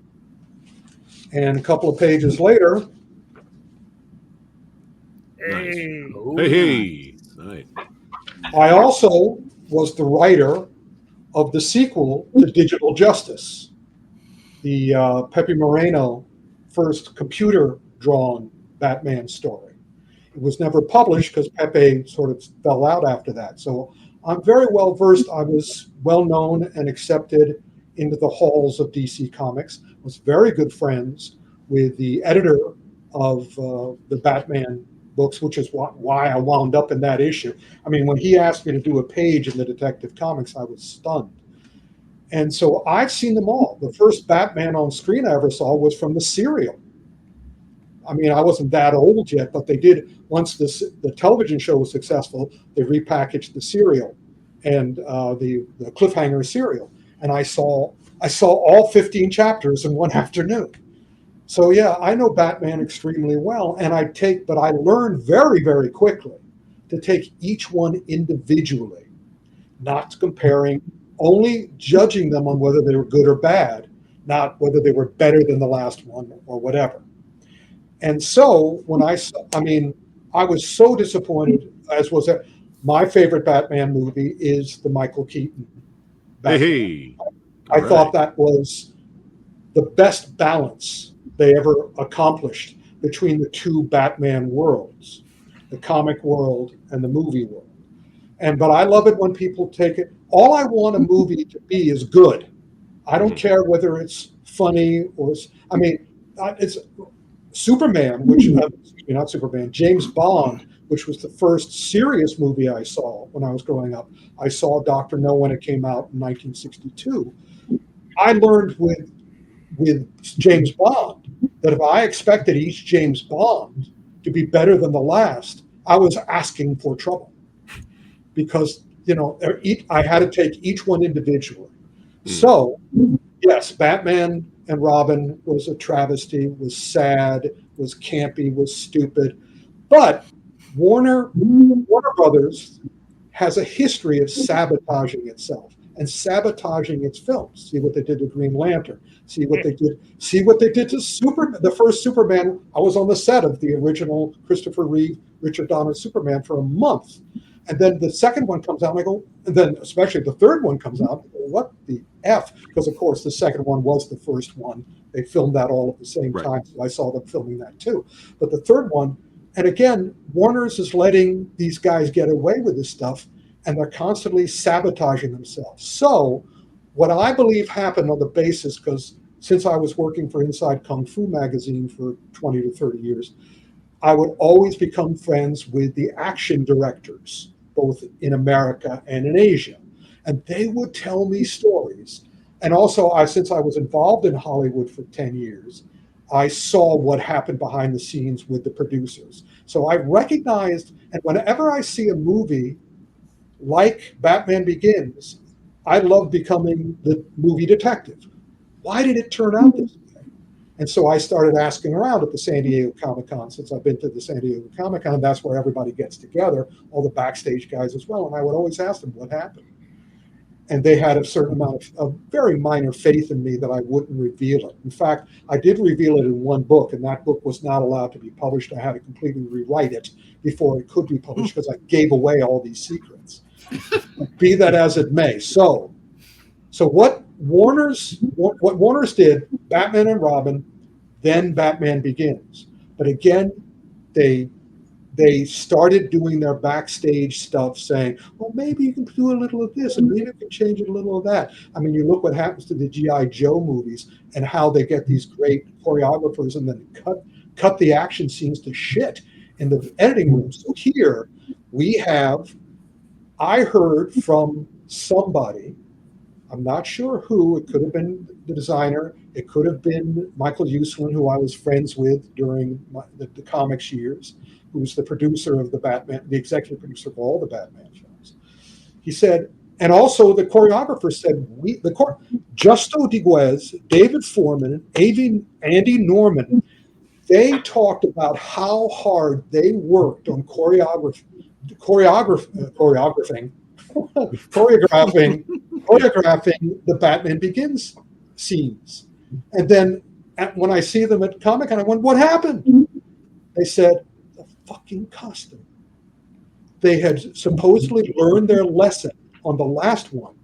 And a couple of pages later, Hey. Nice. I also was the writer of the sequel to Digital Justice, the Pepe Moreno first computer-drawn Batman story. It was never published because Pepe sort of fell out after that. So I'm very well versed. I was well known and accepted into the halls of DC Comics, was very good friends with the editor of the Batman books, which is why I wound up in that issue. I mean, when he asked me to do a page in the Detective Comics, I was stunned. And so I've seen them all. The first Batman on screen I ever saw was from the serial. I mean, I wasn't that old yet, but they did, once the television show was successful, they repackaged the serial and the cliffhanger serial. And I saw all 15 chapters in one afternoon. So yeah, I know Batman extremely well, and but I learned very, very quickly to take each one individually, not comparing, only judging them on whether they were good or bad, not whether they were better than the last one or whatever. And so when I was so disappointed, as was that. My favorite Batman movie is the Michael Keaton Batman. Hey, I thought that was the best balance they ever accomplished between the two Batman worlds, the comic world and the movie world. But I love it when people take it. All I want a movie to be is good. I don't care whether it's funny or, I mean, it's Superman, not Superman, James Bond, which was the first serious movie I saw when I was growing up. I saw Dr. No when it came out in 1962. I learned with James Bond that if I expected each James Bond to be better than the last, I was asking for trouble, because I had to take each one individually. So yes, Batman and Robin was a travesty, was sad, was campy, was stupid, but Warner Brothers has a history of sabotaging itself and sabotaging its films. See what they did to Green Lantern. See what they did to Superman. The first Superman, I was on the set of the original Christopher Reeve, Richard Donner Superman for a month. And then the second one comes out, and I go, and then especially the third one comes out, what the F? Because, of course, the second one was the first one. They filmed that all at the same time, so I saw them filming that too. But the third one, and again, Warner's is letting these guys get away with this stuff, and they're constantly sabotaging themselves. So what I believe happened on the basis, because since I was working for Inside Kung Fu magazine for 20 to 30 years, I would always become friends with the action directors, both in America and in Asia. And they would tell me stories. And also, since I was involved in Hollywood for 10 years, I saw what happened behind the scenes with the producers. So I recognized, and whenever I see a movie like Batman Begins, I love becoming the movie detective. Why did it turn out this way? And so I started asking around at the San Diego Comic-Con. Since I've been to the San Diego Comic-Con, that's where everybody gets together, all the backstage guys as well. And I would always ask them what happened. And they had a certain amount of very minor faith in me that I wouldn't reveal it. In fact, I did reveal it in one book, and that book was not allowed to be published. I had to completely rewrite it before it could be published because I gave away all these secrets. Be that as it may. So what Warner's did, Batman and Robin, then Batman Begins. But again, they started doing their backstage stuff, saying, well, maybe you can do a little of this, and maybe you can change a little of that. I mean, you look what happens to the G.I. Joe movies and how they get these great choreographers and then cut the action scenes to shit in the editing room. So here I heard from somebody, I'm not sure who, it could have been the designer, it could have been Michael Uslan, who I was friends with during the comics years, who was the producer of the Batman, the executive producer of all the Batman films. He said, and also the choreographer said, Justo Diguez, David Foreman, Andy Norman, they talked about how hard they worked on choreographing the Batman Begins scenes. And then when I see them at Comic-Con, I went, what happened? They said, the fucking costume. They had supposedly learned their lesson on the last one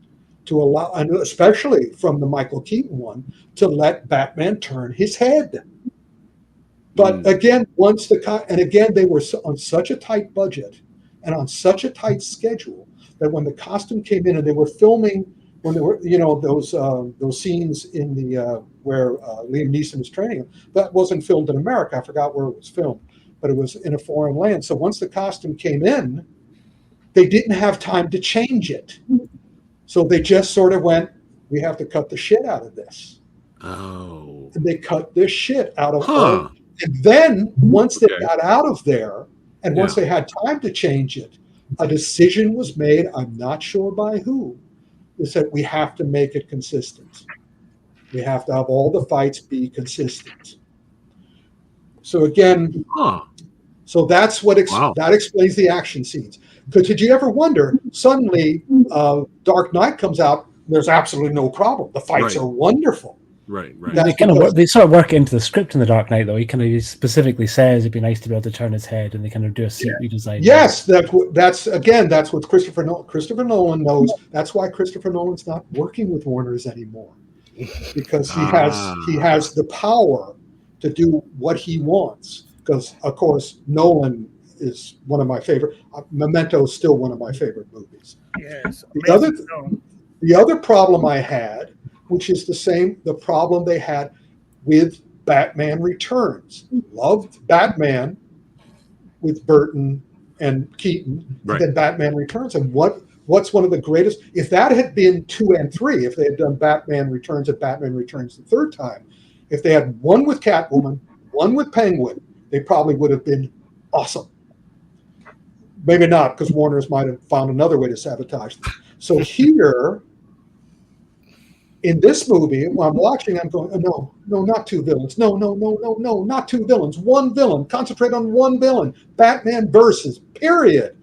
to allow, and especially from the Michael Keaton one, to let Batman turn his head. But again, they were on such a tight budget and on such a tight schedule that when the costume came in and they were filming when there were, those scenes in the where Liam Neeson was training him, that wasn't filmed in America. I forgot where it was filmed, but it was in a foreign land. So once the costume came in, they didn't have time to change it. So they just sort of went, we have to cut the shit out of this. Oh. And they cut this shit out of Huh. And then once they got out of there, and once they had time to change it, a decision was made, I'm not sure by who, is that we have to make it consistent. We have to have all the fights be consistent. So again, so that's what that explains the action scenes. Because did you ever wonder, suddenly Dark Knight comes out, there's absolutely no problem. The fights are wonderful. Right. They sort of work it into the script in The Dark Knight, though. He specifically says it'd be nice to be able to turn his head, and they kind of do a seat redesign. Yes, that's what Christopher Nolan knows. That's why Christopher Nolan's not working with Warner's anymore, because he has the power to do what he wants. Because of course Nolan is one of my favorite. Memento is still one of my favorite movies. Yes. The other problem I had, which is the problem they had with Batman Returns. Loved Batman with Burton and Keaton, and then Batman Returns. And what's one of the greatest? If that had been 2 and 3, if they had done Batman Returns and Batman Returns the third time, if they had one with Catwoman, one with Penguin, they probably would have been awesome. Maybe not, because Warner's might have found another way to sabotage them. So here, in this movie, when I'm watching, I'm going, no, not 2 villains. No, not 2 villains. 1 villain. Concentrate on 1 villain. Batman versus, period.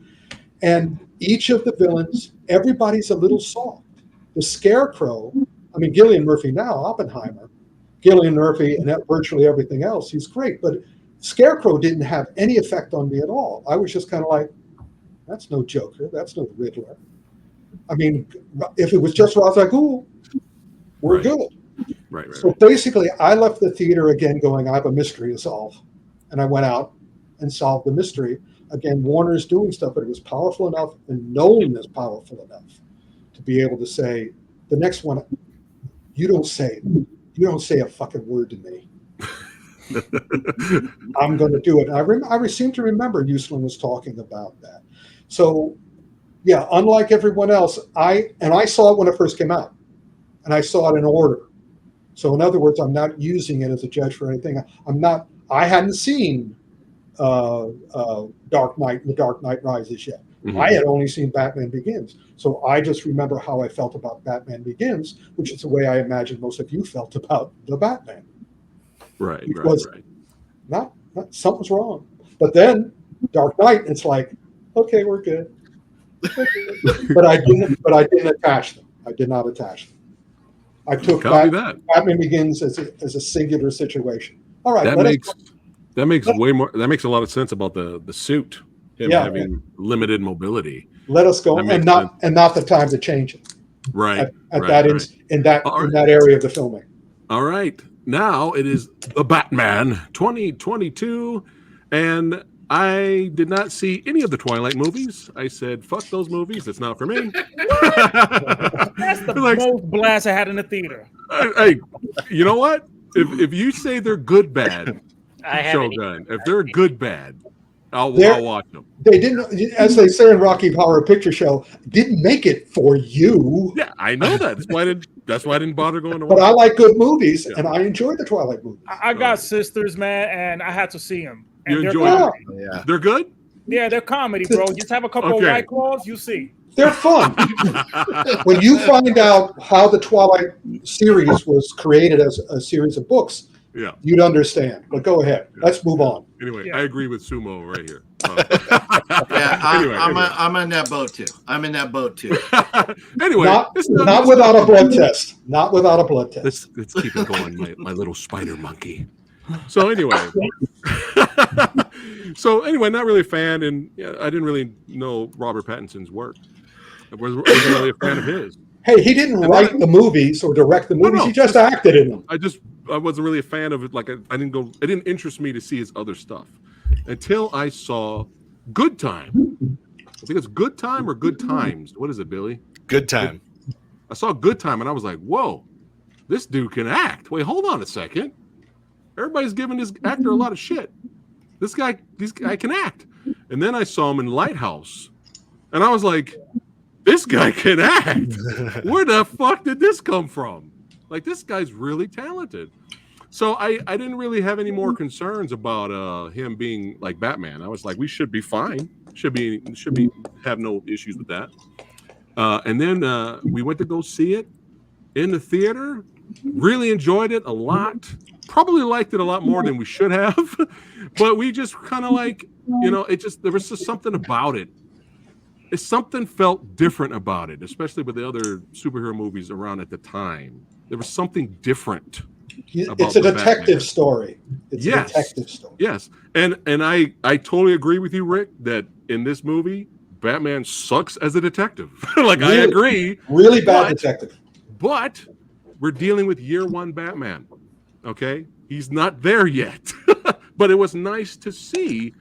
And each of the villains, everybody's a little soft. The Scarecrow, Cillian Murphy now, Oppenheimer, Cillian Murphy and virtually everything else, he's great. But Scarecrow didn't have any effect on me at all. I was just kind of like, that's no Joker. That's no Riddler. If it was just Ra's al Ghul, we're good. Right. So basically, I left the theater again going, I have a mystery to solve. And I went out and solved the mystery. Again, Warner's doing stuff, but it was powerful enough, and Nolan is powerful enough to be able to say, the next one, you don't say a fucking word to me. I'm going to do it. I seem to remember Uslan was talking about that. So, yeah, unlike everyone else, I saw it when it first came out. And I saw it in order. So in other words, I'm not using it as a judge for anything. I hadn't seen Dark Knight and The Dark Knight Rises yet. Mm-hmm. I had only seen Batman Begins. So I just remember how I felt about Batman Begins, which is the way I imagine most of you felt about the Batman. Right. Not something's wrong. But then Dark Knight, it's like, okay, we're good. But I didn't attach them. I did not attach them. I took Batman Begins as a singular situation. All right, that makes a lot of sense about the suit, having limited mobility. Let us go, and not the time to change it. Right. In that area of the filming. All right, now it is the Batman 2022, and I did not see any of the Twilight movies. I said, fuck those movies. It's not for me. That's the most blast I had in the theater. Hey, you know what? If you say they're good, bad, Shogun, if they're good, bad, I'll watch them. They didn't, as they say in Rocky Horror Picture Show, didn't make it for you. Yeah, I know that. That's why I didn't bother going to watch. But I like good movies, and I enjoyed the Twilight movies. I got sisters, man, and I had to see them. You enjoy them? Yeah. They're good? Yeah, they're comedy, bro. Just have a couple of White Claws, you see. They're fun. When you find out how the Twilight series was created as a series of books, you'd understand. But go ahead. Let's move on. Anyway, I agree with Sumo right here. I'm in that boat too. Anyway, not without a blood test. Not without a blood test. Let's keep it going, my little spider monkey. So anyway, not really a fan, and I didn't really know Robert Pattinson's work. I wasn't really a fan of his. Hey, he didn't write the movies or direct the movies. He just acted in them. I wasn't really a fan of it. Like it didn't interest me to see his other stuff until I saw Good Time. I think it's Good Time or Good Times. What is it, Billy? Good Time. I saw Good Time, and I was like, whoa, this dude can act. Wait, hold on a second. Everybody's giving this actor a lot of shit. This guy can act. And then I saw him in Lighthouse, and I was like, this guy can act. Where the fuck did this come from? Like, this guy's really talented. So I didn't really have any more concerns about him being like Batman. I was like, we should be fine. Should be have no issues with that. And then we went to go see it in the theater. Really enjoyed it a lot. Probably liked it a lot more than we should have. But we just kind of like, there was just something about it. Something felt different about it, especially with the other superhero movies around at the time. There was something different. It's a detective story. It's a detective story. Yes. And I totally agree with you, Rick, that in this movie, Batman sucks as a detective. Really, I agree. Really bad detective. But we're dealing with year one Batman. Okay? He's not there yet. But it was nice to see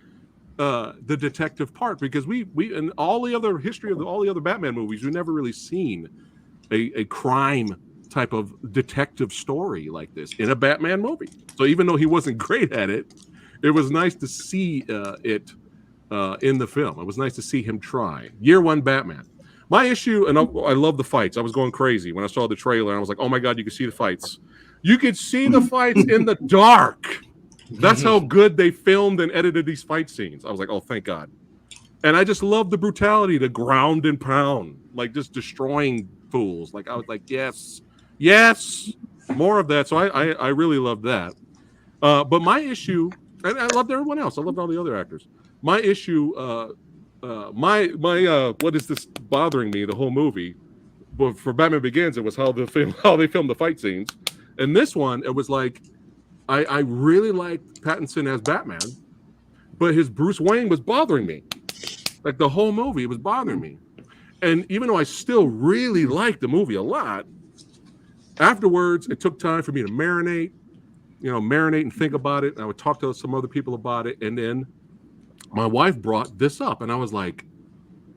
the detective part, because we in all the other history of all the other Batman movies, we've never really seen a crime type of detective story like this in a Batman movie. So even though he wasn't great at it, it was nice to see it in the film. It was nice to see him try. Year one Batman. My issue, and I love the fights. I was going crazy when I saw the trailer. And I was like, oh my God, you can see the fights. You could see the fights in the dark. That's how good they filmed and edited these fight scenes. I was like, oh, thank God. And I just love the brutality, the ground and pound, like just destroying fools. Like, I was like, yes, more of that. So I really loved that. But my issue, and I loved everyone else. I loved all the other actors. My issue, what is this bothering me the whole movie? But for Batman Begins, it was how they filmed the fight scenes. And this one, it was like, I really liked Pattinson as Batman, but his Bruce Wayne was bothering me. Like the whole movie, it was bothering me. And even though I still really liked the movie a lot, afterwards, it took time for me to marinate and think about it. And I would talk to some other people about it. And then my wife brought this up, and I was like,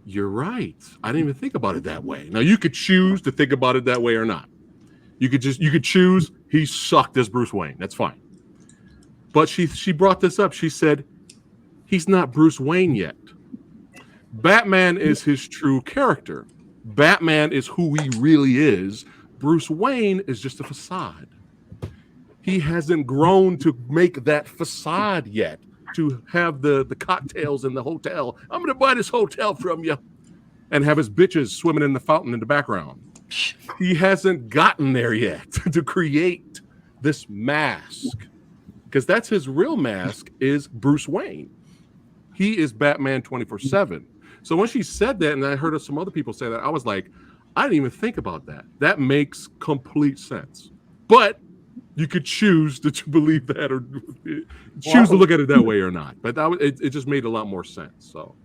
you're right. I didn't even think about it that way. Now, you could choose to think about it that way or not. You could choose he sucked as Bruce Wayne. That's fine. But she brought this up. She said, he's not Bruce Wayne yet. Batman is his true character. Batman is who he really is. Bruce Wayne is just a facade. He hasn't grown to make that facade yet, to have the cocktails in the hotel. I'm going to buy this hotel from you, and have his bitches swimming in the fountain in the background. He hasn't gotten there yet to create this mask, because that's his real mask, is Bruce Wayne. He is Batman 24/7. So when she said that, and I heard some other people say that, I was like, I didn't even think about that. That makes complete sense. But you could choose to believe that, or choose to look at it that way or not. But it just made a lot more sense. So,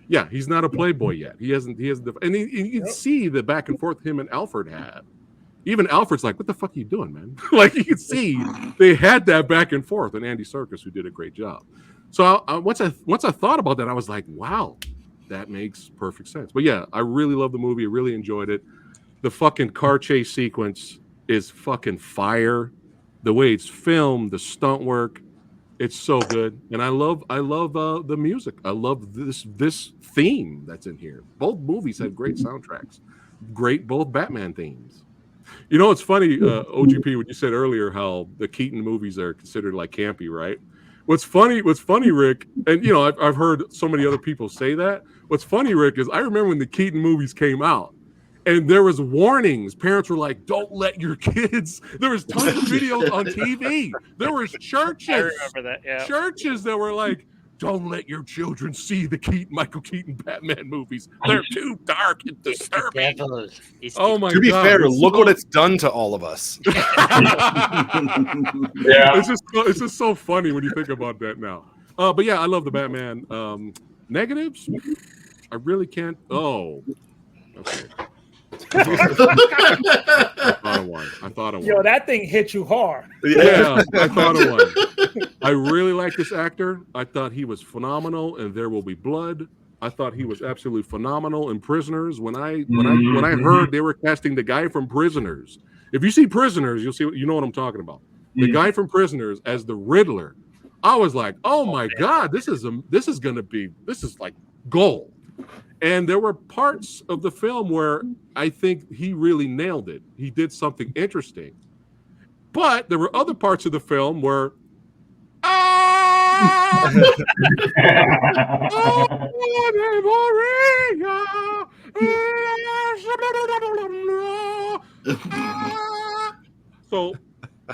yeah, he's not a playboy yet. He hasn't, and you can see the back and forth him and Alfred had. Even Alfred's like, what the fuck are you doing, man? Like, you can see they had that back and forth, and Andy Serkis, who did a great job. So once I thought about that, I was like, wow, that makes perfect sense. But yeah, I really love the movie. I really enjoyed it. The fucking car chase sequence is fucking fire. The way it's filmed, the stunt work, it's so good. And I love the music. I love this theme that's in here. Both movies have great soundtracks. Great, both Batman themes. You know, it's funny, OGP, what you said earlier, how the Keaton movies are considered like campy, right? What's funny, Rick, and you know, I've heard so many other people say that. What's funny, Rick, is I remember when the Keaton movies came out, and there was warnings. Parents were like, "Don't let your kids." There was tons of videos on TV. There was churches. I remember that. Yeah. Churches that were like, "Don't let your children see the Michael Keaton Batman movies. They're too dark and disturbing." Oh my God! To be fair, look what it's done to all of us. Yeah, it's just so funny when you think about that now. But yeah, I love the Batman. Negatives, I really can't. Oh, okay. I thought of one. Yo, that thing hit you hard. Yeah, I thought of one. I really like this actor. I thought he was phenomenal, and There Will Be Blood. I thought he was absolutely phenomenal in Prisoners. When I heard they were casting the guy from Prisoners, if you see Prisoners, you know what I'm talking about. The guy from Prisoners as the Riddler, I was like, oh my God, this is like gold. And there were parts of the film where I think he really nailed it. He did something interesting. But there were other parts of the film where so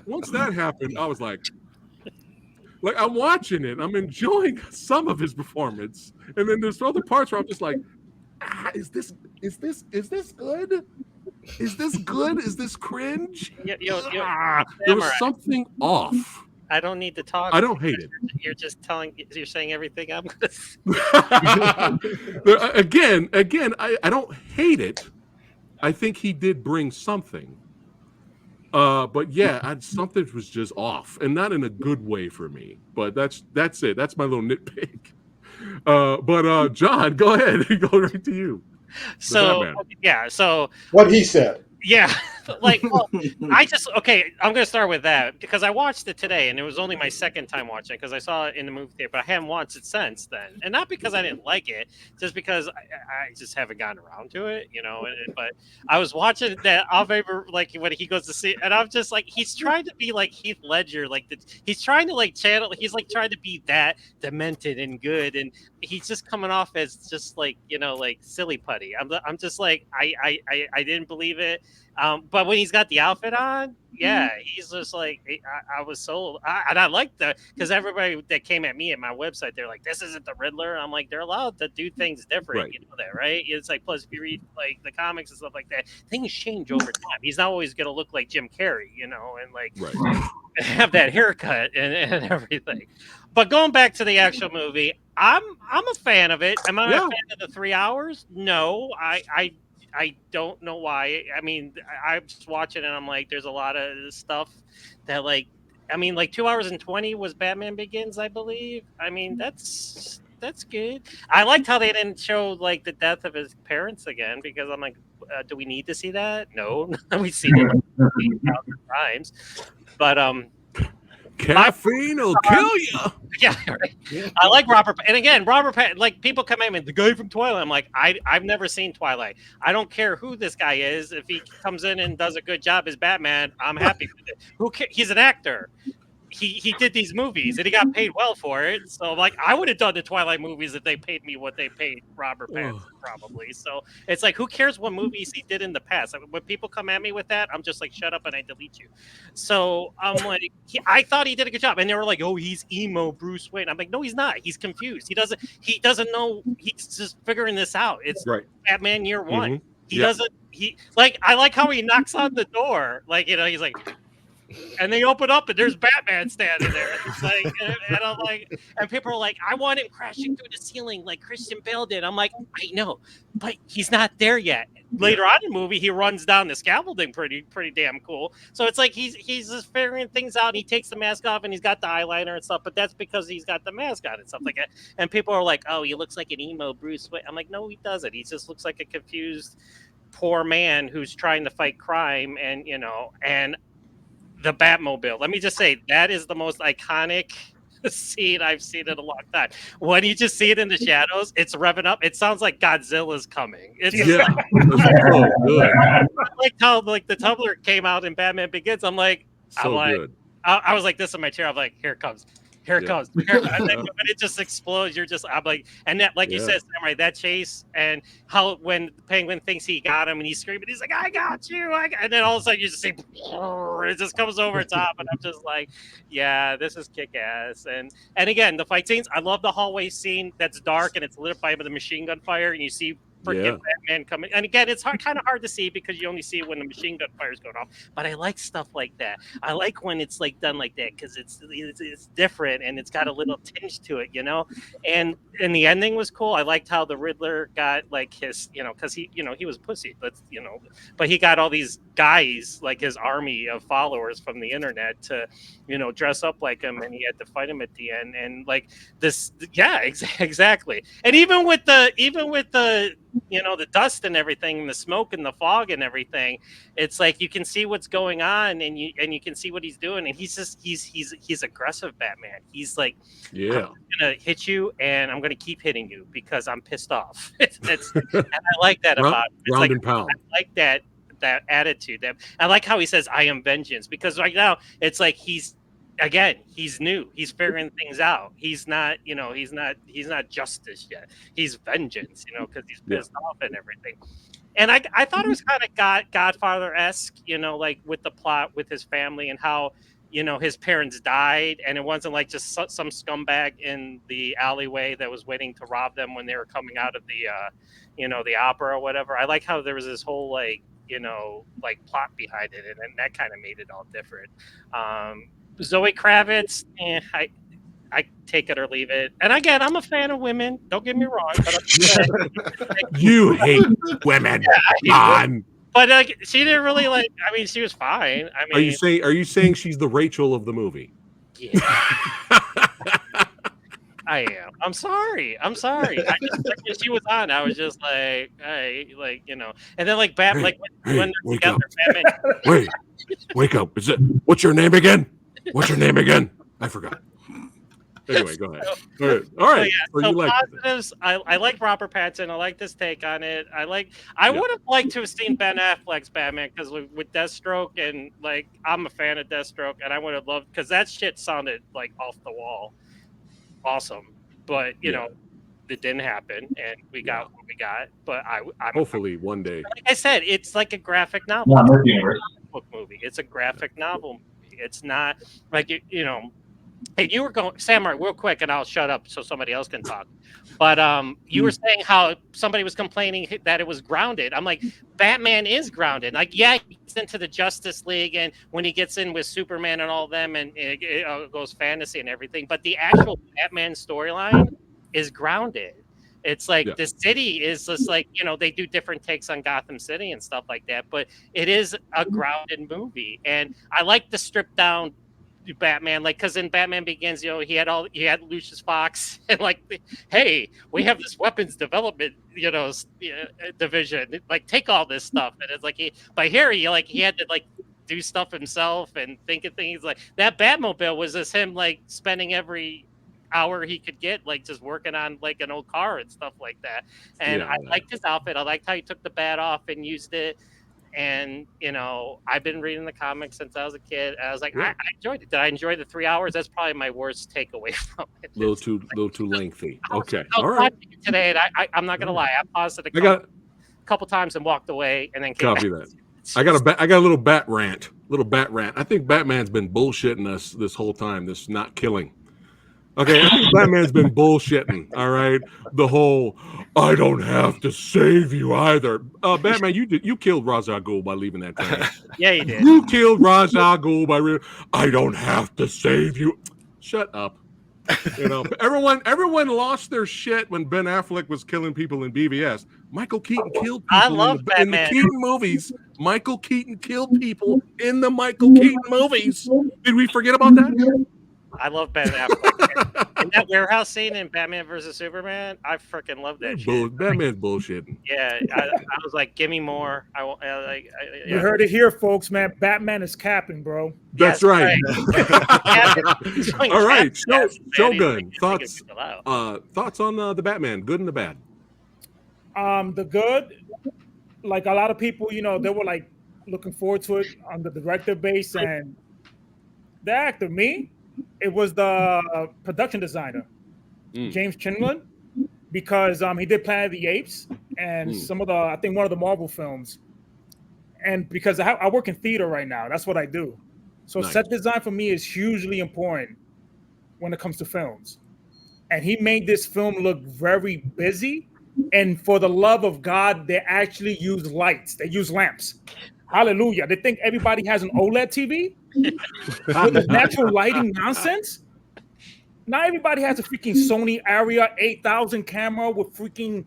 once that happened, I was like I'm watching it, I'm enjoying some of his performance, and then there's other parts where I'm just like, is this good? Is this good? Is this cringe? There was something off. I don't need to talk. I don't hate it. You're saying everything I'm gonna say. Again, I don't hate it. I think he did bring something. But yeah, something was just off, and not in a good way for me. But that's it. That's my little nitpick. But John, go ahead. Go right to you. So yeah, so what he said. Yeah, I'm gonna start with that because I watched it today and it was only my second time watching it because I saw it in the movie theater, but I haven't watched it since then, and not because I didn't like it, just because I just haven't gotten around to it, But I was watching that like when he goes to see, and I'm just like, he's trying to be like Heath Ledger, he's trying to channel, he's trying to be that demented and good, and he's just coming off as just like silly putty. I'm just like I didn't believe it. But when he's got the outfit on, yeah, he's just like, I was sold. And I like because everybody that came at me at my website, they're like, this isn't the Riddler. And I'm like, they're allowed to do things different. Right. You know that, right? It's like, plus if you read the comics and stuff like that, things change over time. He's not always going to look like Jim Carrey, and have that haircut and everything. But going back to the actual movie, I'm a fan of it. Am I a fan of the 3 hours? No, I don't know why. I mean, I'm just watching and I'm like, there's a lot of stuff that 2 hours and 20 was Batman Begins, I believe. I mean, that's good. I liked how they didn't show the death of his parents again because I'm like, do we need to see that? No, we've seen it 8,000 times. But caffeine will kill you. Yeah, right. Yeah. I like Robert, and again, Robert Pattinson. People come at me, the guy from Twilight. I'm like, I've never seen Twilight. I don't care who this guy is. If he comes in and does a good job as Batman, I'm happy with it. Who cares? He's an actor. He did these movies and he got paid well for it. So I would have done the Twilight movies if they paid me what they paid Robert Pattinson probably. So it's like, who cares what movies he did in the past? When people come at me with that, I'm just like, shut up and I delete you. So I'm like, I thought he did a good job, and they were like, oh, he's emo Bruce Wayne. I'm like, no, he's not. He's confused. He doesn't know. He's just figuring this out. It's Batman Year One. Mm-hmm. He doesn't. I like how he knocks on the door. He's like. And they open up and there's Batman standing there. It's like, and I'm like, and people are like, I want him crashing through the ceiling like Christian Bale did. I'm like, I know, but he's not there yet. Later on in the movie, he runs down the scaffolding pretty damn cool. So it's like he's just figuring things out. And he takes the mask off and he's got the eyeliner and stuff, but that's because he's got the mask on and stuff like that. And people are like, oh, he looks like an emo Bruce Wayne. I'm like, no, he doesn't. He just looks like a confused, poor man who's trying to fight crime, and the Batmobile. Let me just say, that is the most iconic scene I've seen in a long time. When you just see it in the shadows, it's revving up. It sounds like Godzilla's coming. It's so good. I like how the Tumblr came out in Batman Begins. I'm like, good. I was like this in my chair. I'm like, here it comes. Here it comes. And then when it just explodes, I'm like, and that, like you said, Samurai, that chase, and how when Penguin thinks he got him and he's screaming, he's like, I got you. And then all of a sudden you just see, it just comes over top. And I'm just like, yeah, this is kick ass. And again, the fight scenes, I love the hallway scene that's dark and it's lit up by the machine gun fire. And you see freaking Batman coming. And again, it's kind of hard to see because you only see it when the machine gun fire is going off. But I like stuff like that. I like when it's like done like that because it's different and it's got a little tinge to it, you know. And the ending was cool. I liked how the Riddler got like his, you know, because he was pussy, but but he got all these guys like his army of followers from the internet to, dress up like him, and he had to fight him at the end. And like this, yeah, exactly. And even with the the dust and everything, the smoke and the fog and everything, it's like you can see what's going on, and you can see what he's doing, and he's aggressive Batman. He's like, yeah, I'm gonna hit you, and I'm gonna keep hitting you because I'm pissed off. And I like that about him. It's Round like, and pound. I like that attitude. That I like how he says, "I am vengeance," because right now it's like he's new. He's figuring things out. He's not justice yet. He's vengeance, because he's pissed off and everything. And I thought it was kind of Godfather-esque, like with the plot with his family and how, his parents died, and it wasn't like just some scumbag in the alleyway that was waiting to rob them when they were coming out of the opera or whatever. I like how there was this whole like plot behind it, and that kind of made it all different. Zoe Kravitz, I take it or leave it. And again, I'm a fan of women. Don't get me wrong. But you hate women. But like, she didn't really like. I mean, she was fine. I mean, are you saying she's the Rachel of the movie? Yeah. I am. I'm sorry. I just like when she was on, I was just like, hey, like, and then like Batman, like when they're together, Batman. Wake up! What's your name again? I forgot. Anyway, go ahead. All right. So positives. I like Robert Pattinson. I like this take on it. I would have liked to have seen Ben Affleck's Batman because with Deathstroke, and like I'm a fan of Deathstroke, and I would have loved because that shit sounded like off the wall, awesome. But it didn't happen, and we got what we got. But I'm hopefully one day. Like I said, it's like a graphic novel. It's not a book movie. It's a graphic novel movie. It's not like Hey, you were going, Samurai, real quick, and I'll shut up so somebody else can talk. But you were saying how somebody was complaining that it was grounded. I'm like, Batman is grounded. Like, yeah, he gets into the Justice League, and when he gets in with Superman and all of them, and it goes fantasy and everything. But the actual Batman storyline is grounded. It's like the city is just like, they do different takes on Gotham City and stuff like that. But it is a grounded movie. And I like the stripped down Batman, like, because in Batman Begins, he had Lucius Fox, and like, hey, we have this weapons development, division, like, take all this stuff, and it's like he had to like do stuff himself and think of things. Like that Batmobile was just him like spending every hour he could get like just working on like an old car and stuff like that. And I liked his outfit. I liked how he took the bat off and used it. And I've been reading the comics since I was a kid. And I was like, I enjoyed it. Did I enjoy the 3 hours? That's probably my worst takeaway from it. A little too lengthy. Okay, all right. Today, and I'm not gonna lie, I paused it a couple times and walked away, and then came copy back. that. I got a little bat rant. I think Batman's been bullshitting us this whole time. This not killing. Okay, I think Batman's been bullshitting. All right, the whole I don't have to save you either. Batman, you killed Ra's al Ghul by leaving that train. Yeah, you did. You killed Ra's al Ghul by I don't have to save you. Shut up. Everyone lost their shit when Ben Affleck was killing people in BVS. Michael Keaton killed people in the Keaton movies. Michael Keaton killed people in the Michael Keaton movies. Did we forget about that? I love Ben Affleck. And that warehouse scene in Batman versus Superman, I freaking love that shit. Batman's bullshitting. Yeah, I was like, give me more. You heard it here, folks, man. Batman is capping, bro. That's right. All right, Shogun. Thoughts on the Batman, good and the bad? The good, like a lot of people, they were like looking forward to it on the director base, and the actor, it was the production designer, James Chinlund, because he did Planet of the Apes and some of I think one of the Marvel films. And because I work in theater right now, that's what I do. So set design for me is hugely important when it comes to films. And he made this film look very busy, And for the love of God, they actually use lights. They use lamps. Hallelujah. They think everybody has an OLED TV with this natural lighting nonsense. Not everybody has a freaking Sony Area 8000 camera with freaking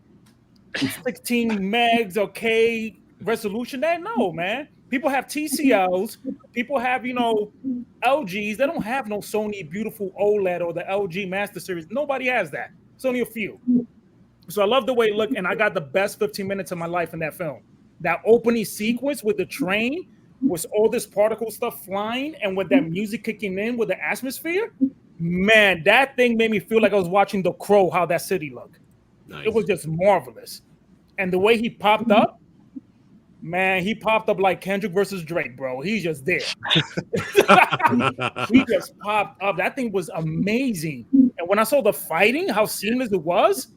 16 megs or K resolution. That no, man. People have TCLs. People have, LGs. They don't have no Sony beautiful OLED or the LG Master Series. Nobody has that. It's only a few. So I love the way it looked, and I got the best 15 minutes of my life in that film. That opening sequence with the train, with all this particle stuff flying, and with that music kicking in with the atmosphere, man, that thing made me feel like I was watching The Crow, how that city looked. Nice. It was just marvelous. And the way he popped up, man, he popped up like Kendrick versus Drake, bro. He's just there. He just popped up. That thing was amazing. And when I saw the fighting, how seamless it was,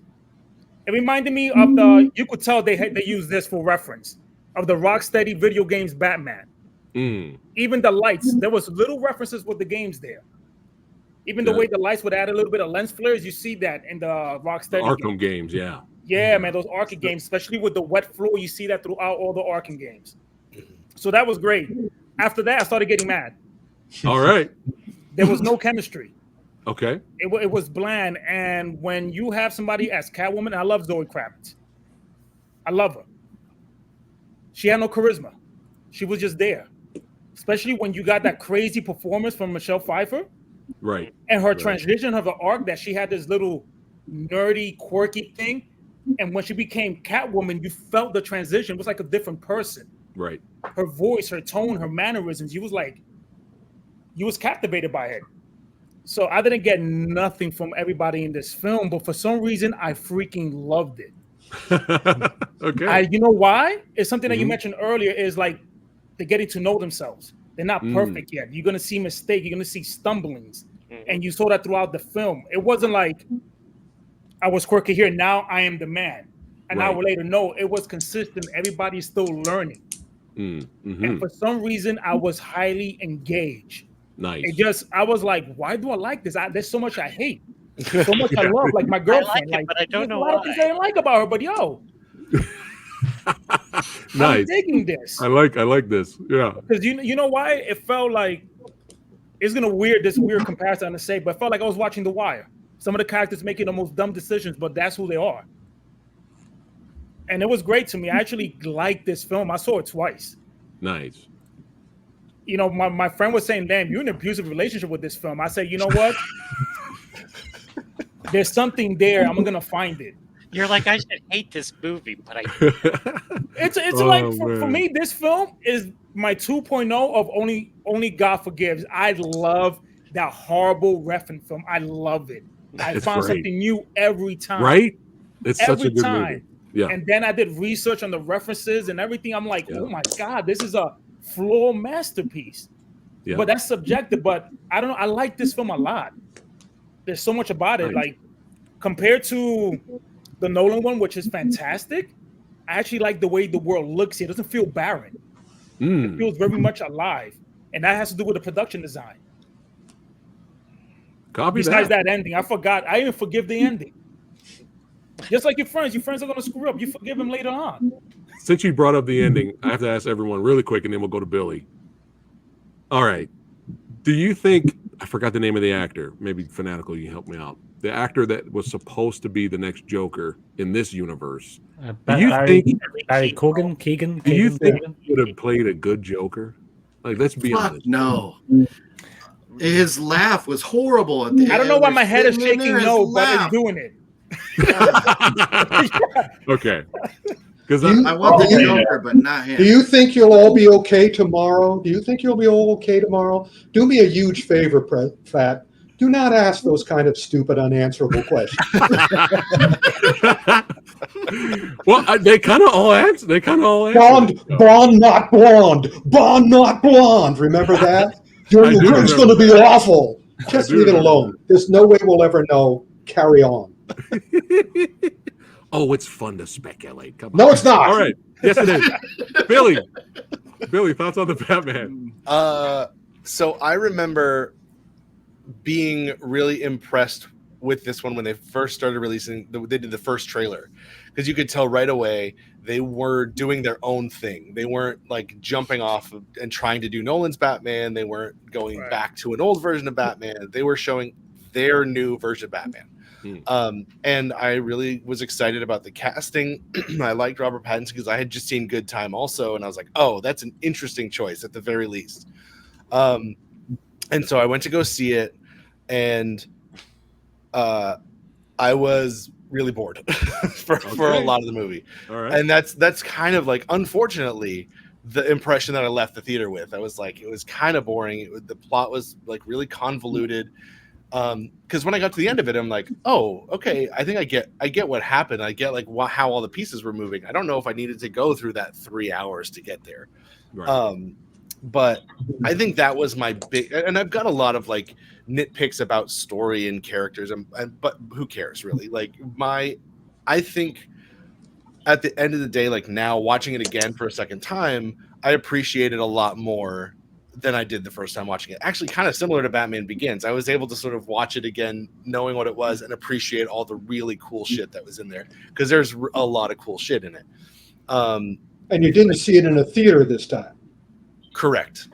it reminded me of you could tell they used this for reference of the Rocksteady video games Batman. Even the lights, there was little references with the games there. Even the way the lights would add a little bit of lens flares, you see that in the Rocksteady Arkham games, yeah. Yeah, man, those Arkham games, especially with the wet floor, you see that throughout all the Arkham games. So that was great. After that, I started getting mad. All right. There was no chemistry. Okay. It was bland. And when you have somebody as Catwoman, I love Zoe Kravitz. I love her. She had no charisma. She was just there. Especially when you got that crazy performance from Michelle Pfeiffer. Right. And her transition of the arc, that she had this little nerdy, quirky thing. And when she became Catwoman, you felt the transition. It was like a different person. Right. Her voice, her tone, her mannerisms. You was captivated by it. So I didn't get nothing from everybody in this film, but for some reason, I freaking loved it. Okay. You know why? It's something that you mentioned earlier, is like they're getting to know themselves. They're not perfect yet. You're going to see mistakes. You're going to see stumblings. And you saw that throughout the film. It wasn't like, I was quirky here, now I am the man. An hour later, no, it was consistent. Everybody's still learning. And for some reason, I was highly engaged. Nice. I was like, why do I like this? There's so much I hate. So much I love. Like my girlfriend. I like it, but I don't know a lot of things I didn't like about her, but yo. Nice. I'm digging this. I like this. Yeah. Because you know why? It felt like, it's gonna this weird comparison to say, but it felt like I was watching The Wire. Some of the characters making the most dumb decisions, but that's who they are. And it was great to me. I actually liked this film. I saw it twice. Nice. My friend was saying, damn, you're in an abusive relationship with this film. I said, you know what? There's something there. I'm going to find it. You're like, I should hate this movie, but I... It's like, for me, this film is my 2.0 of Only God Forgives. I love that horrible reffing film. I love it. I found something new every time. Right? It's every such a good time. movie. Yeah. And then I did research on the references and everything. I'm like, oh my God, this is a floor masterpiece. Yeah. But that's subjective. But I don't know. I like this film a lot. There's so much about it. Like, compared to the Nolan one, which is fantastic, I actually like the way the world looks here. It doesn't feel barren. It feels very much alive. And that has to do with the production design. Besides that ending, I forgot. I even forgive the ending. Just like your friends are going to screw up. You forgive them later on. Since you brought up the ending, I have to ask everyone really quick, and then we'll go to Billy. All right. Do you think, I forgot the name of the actor, maybe Fanatical, you can help me out. The actor that was supposed to be the next Joker in this universe. Do you think Barry Keegan? Do you think he would have played a good Joker? Like, let's be honest. No. His laugh was horrible. At the I don't know why my head is shaking no, but it's doing it. Okay. Because I want the Joker, but not him. Do you think you'll all be okay tomorrow? Do you think you'll be all okay tomorrow? Do me a huge favor, Phat. Do not ask those kind of stupid, unanswerable questions. Well, they kind of all answer. Blonde, not blonde. Blonde, not blonde. Remember that? It's going to be awful. Just leave it alone. There's no way we'll ever know. Carry on. Oh, it's fun to speculate. Come on. No, it's not. All right. Yes, it is. Billy, thoughts on the Batman? So I remember being really impressed with this one when they first started releasing. They did the first trailer, because you could tell right away they were doing their own thing. They weren't like jumping off and trying to do Nolan's Batman. They weren't going back to an old version of Batman. They were showing their new version of Batman. And I really was excited about the casting. I liked Robert Pattinson because I had just seen Good Time also, and I was like, oh, that's an interesting choice at the very least. And so I went to go see it, and I was really bored for a lot of the movie. All right. And that's kind of like, unfortunately, the impression that I left the theater with. I was like, it was kind of boring. The plot was like really convoluted. Because when I got to the end of it, I'm like, oh, okay, I think I get what happened. I get like how all the pieces were moving. I don't know if I needed to go through that 3 hours to get there. Right. But I think that was my big, and I've got a lot of like nitpicks about story and characters, but who cares really? Like I think at the end of the day, like now watching it again for a second time, I appreciate it a lot more than I did the first time watching it. Actually, kind of similar to Batman Begins. I was able to sort of watch it again, knowing what it was, and appreciate all the really cool shit that was in there, because there's a lot of cool shit in it. And you didn't see it in a theater this time. Correct.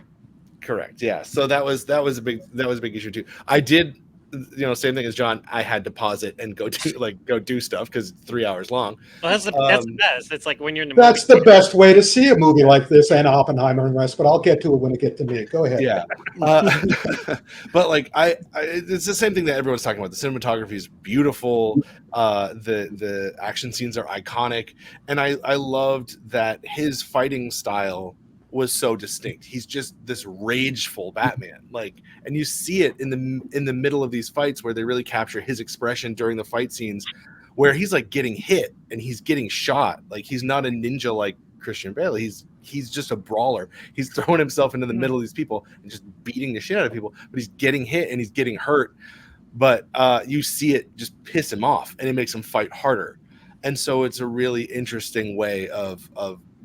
Yeah. So that was a big issue too. I did, same thing as John. I had to pause it and go do stuff because it's 3 hours long. Well, that's the best. It's like when you're in the That's movie. the best way to see a movie like this, and Oppenheimer and rest. But I'll get to it when it gets to me. Go ahead. Yeah. But like it's the same thing that everyone's talking about. The cinematography is beautiful. The action scenes are iconic, and I loved that his fighting style was so distinct. He's just this rageful Batman, and you see it in the middle of these fights where they really capture his expression during the fight scenes, where he's like getting hit and he's getting shot. Like, he's not a ninja like Christian Bale. He's just a brawler. He's throwing himself into the middle of these people and just beating the shit out of people, but he's getting hit and he's getting hurt. But you see it just piss him off, and it makes him fight harder. And so it's a really interesting way of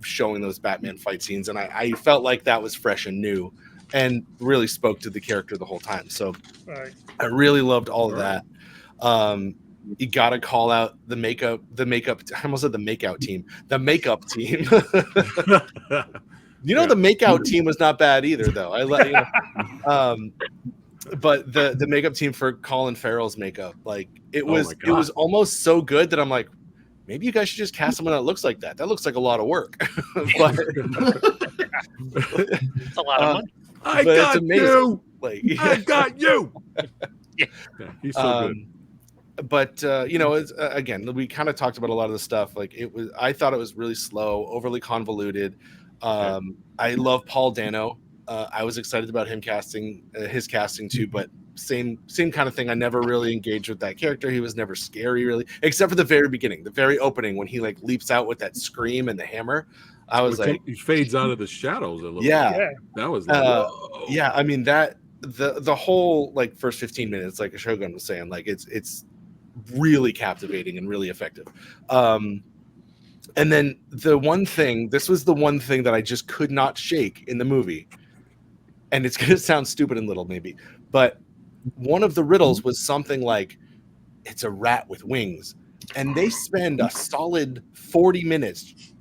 showing those Batman fight scenes, and I felt like that was fresh and new and really spoke to the character the whole time. So I really loved all of that. You gotta call out the makeup I almost said the makeout team. The makeup team. The makeout team was not bad either, though. But the makeup team for Colin Farrell's makeup, it was almost so good that I'm like, maybe you guys should just cast someone that looks like that. That looks like a lot of work. But it's a lot of money. I got you. I got you. Yeah, he's so good. But it's, again, we kind of talked about a lot of the stuff. I thought it was really slow, overly convoluted. I love Paul Dano. I was excited about his casting too, but same kind of thing. I never really engaged with that character. He was never scary, really, except for the very beginning, the very opening, when he leaps out with that scream and the hammer. I was he fades out of the shadows a little bit. That was yeah. I mean, that the whole first 15 minutes, like Shogun was saying, it's really captivating and really effective. And then this was the one thing that I just could not shake in the movie, and it's gonna sound stupid and little maybe, but one of the riddles was something like, it's a rat with wings, and they spend a solid 40 minutes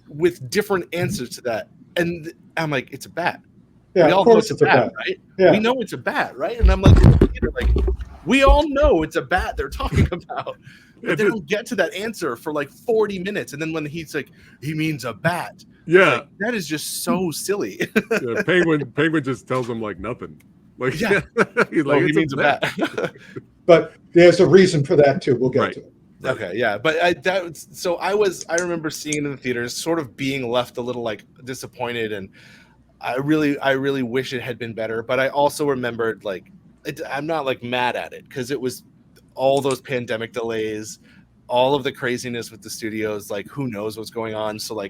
with different answers to that, and I'm like, it's a bat. Yeah, we all know it's a bat, right? Yeah. We know it's a bat, right? And I'm like, we all know it's a bat they're talking about. But they don't get to that answer for 40 minutes, and then when he's like, he means a bat. Yeah, that is just so silly. Penguin just tells him nothing. He means a bat. But there's a reason for that too. We'll get to it. Okay, yeah, but I remember seeing it in the theaters, sort of being left a little disappointed, and I really wish it had been better. But I also remembered I'm not mad at it, because it was all those pandemic delays, all of the craziness with the studios. Who knows what's going on? So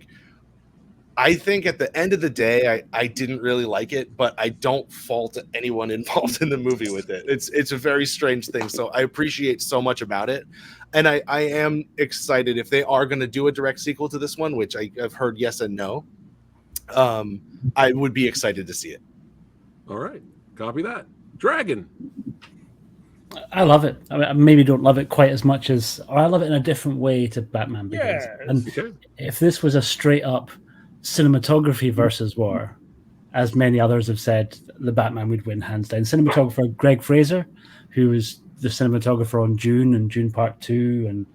I think at the end of the day, I didn't really like it, but I don't fault anyone involved in the movie with it. It's a very strange thing. So I appreciate so much about it. And I am excited if they are going to do a direct sequel to this one, which I've heard yes and no. I would be excited to see it. All right. Copy that. Dragon. I love it. I maybe don't love it quite as much as, or I love it in a different way to Batman Begins. Yeah, And Okay. if this was a straight up cinematography versus war, as many others have said, the Batman would win hands down. Cinematographer Greg Fraser, who was the cinematographer on Dune and Dune Part 2 and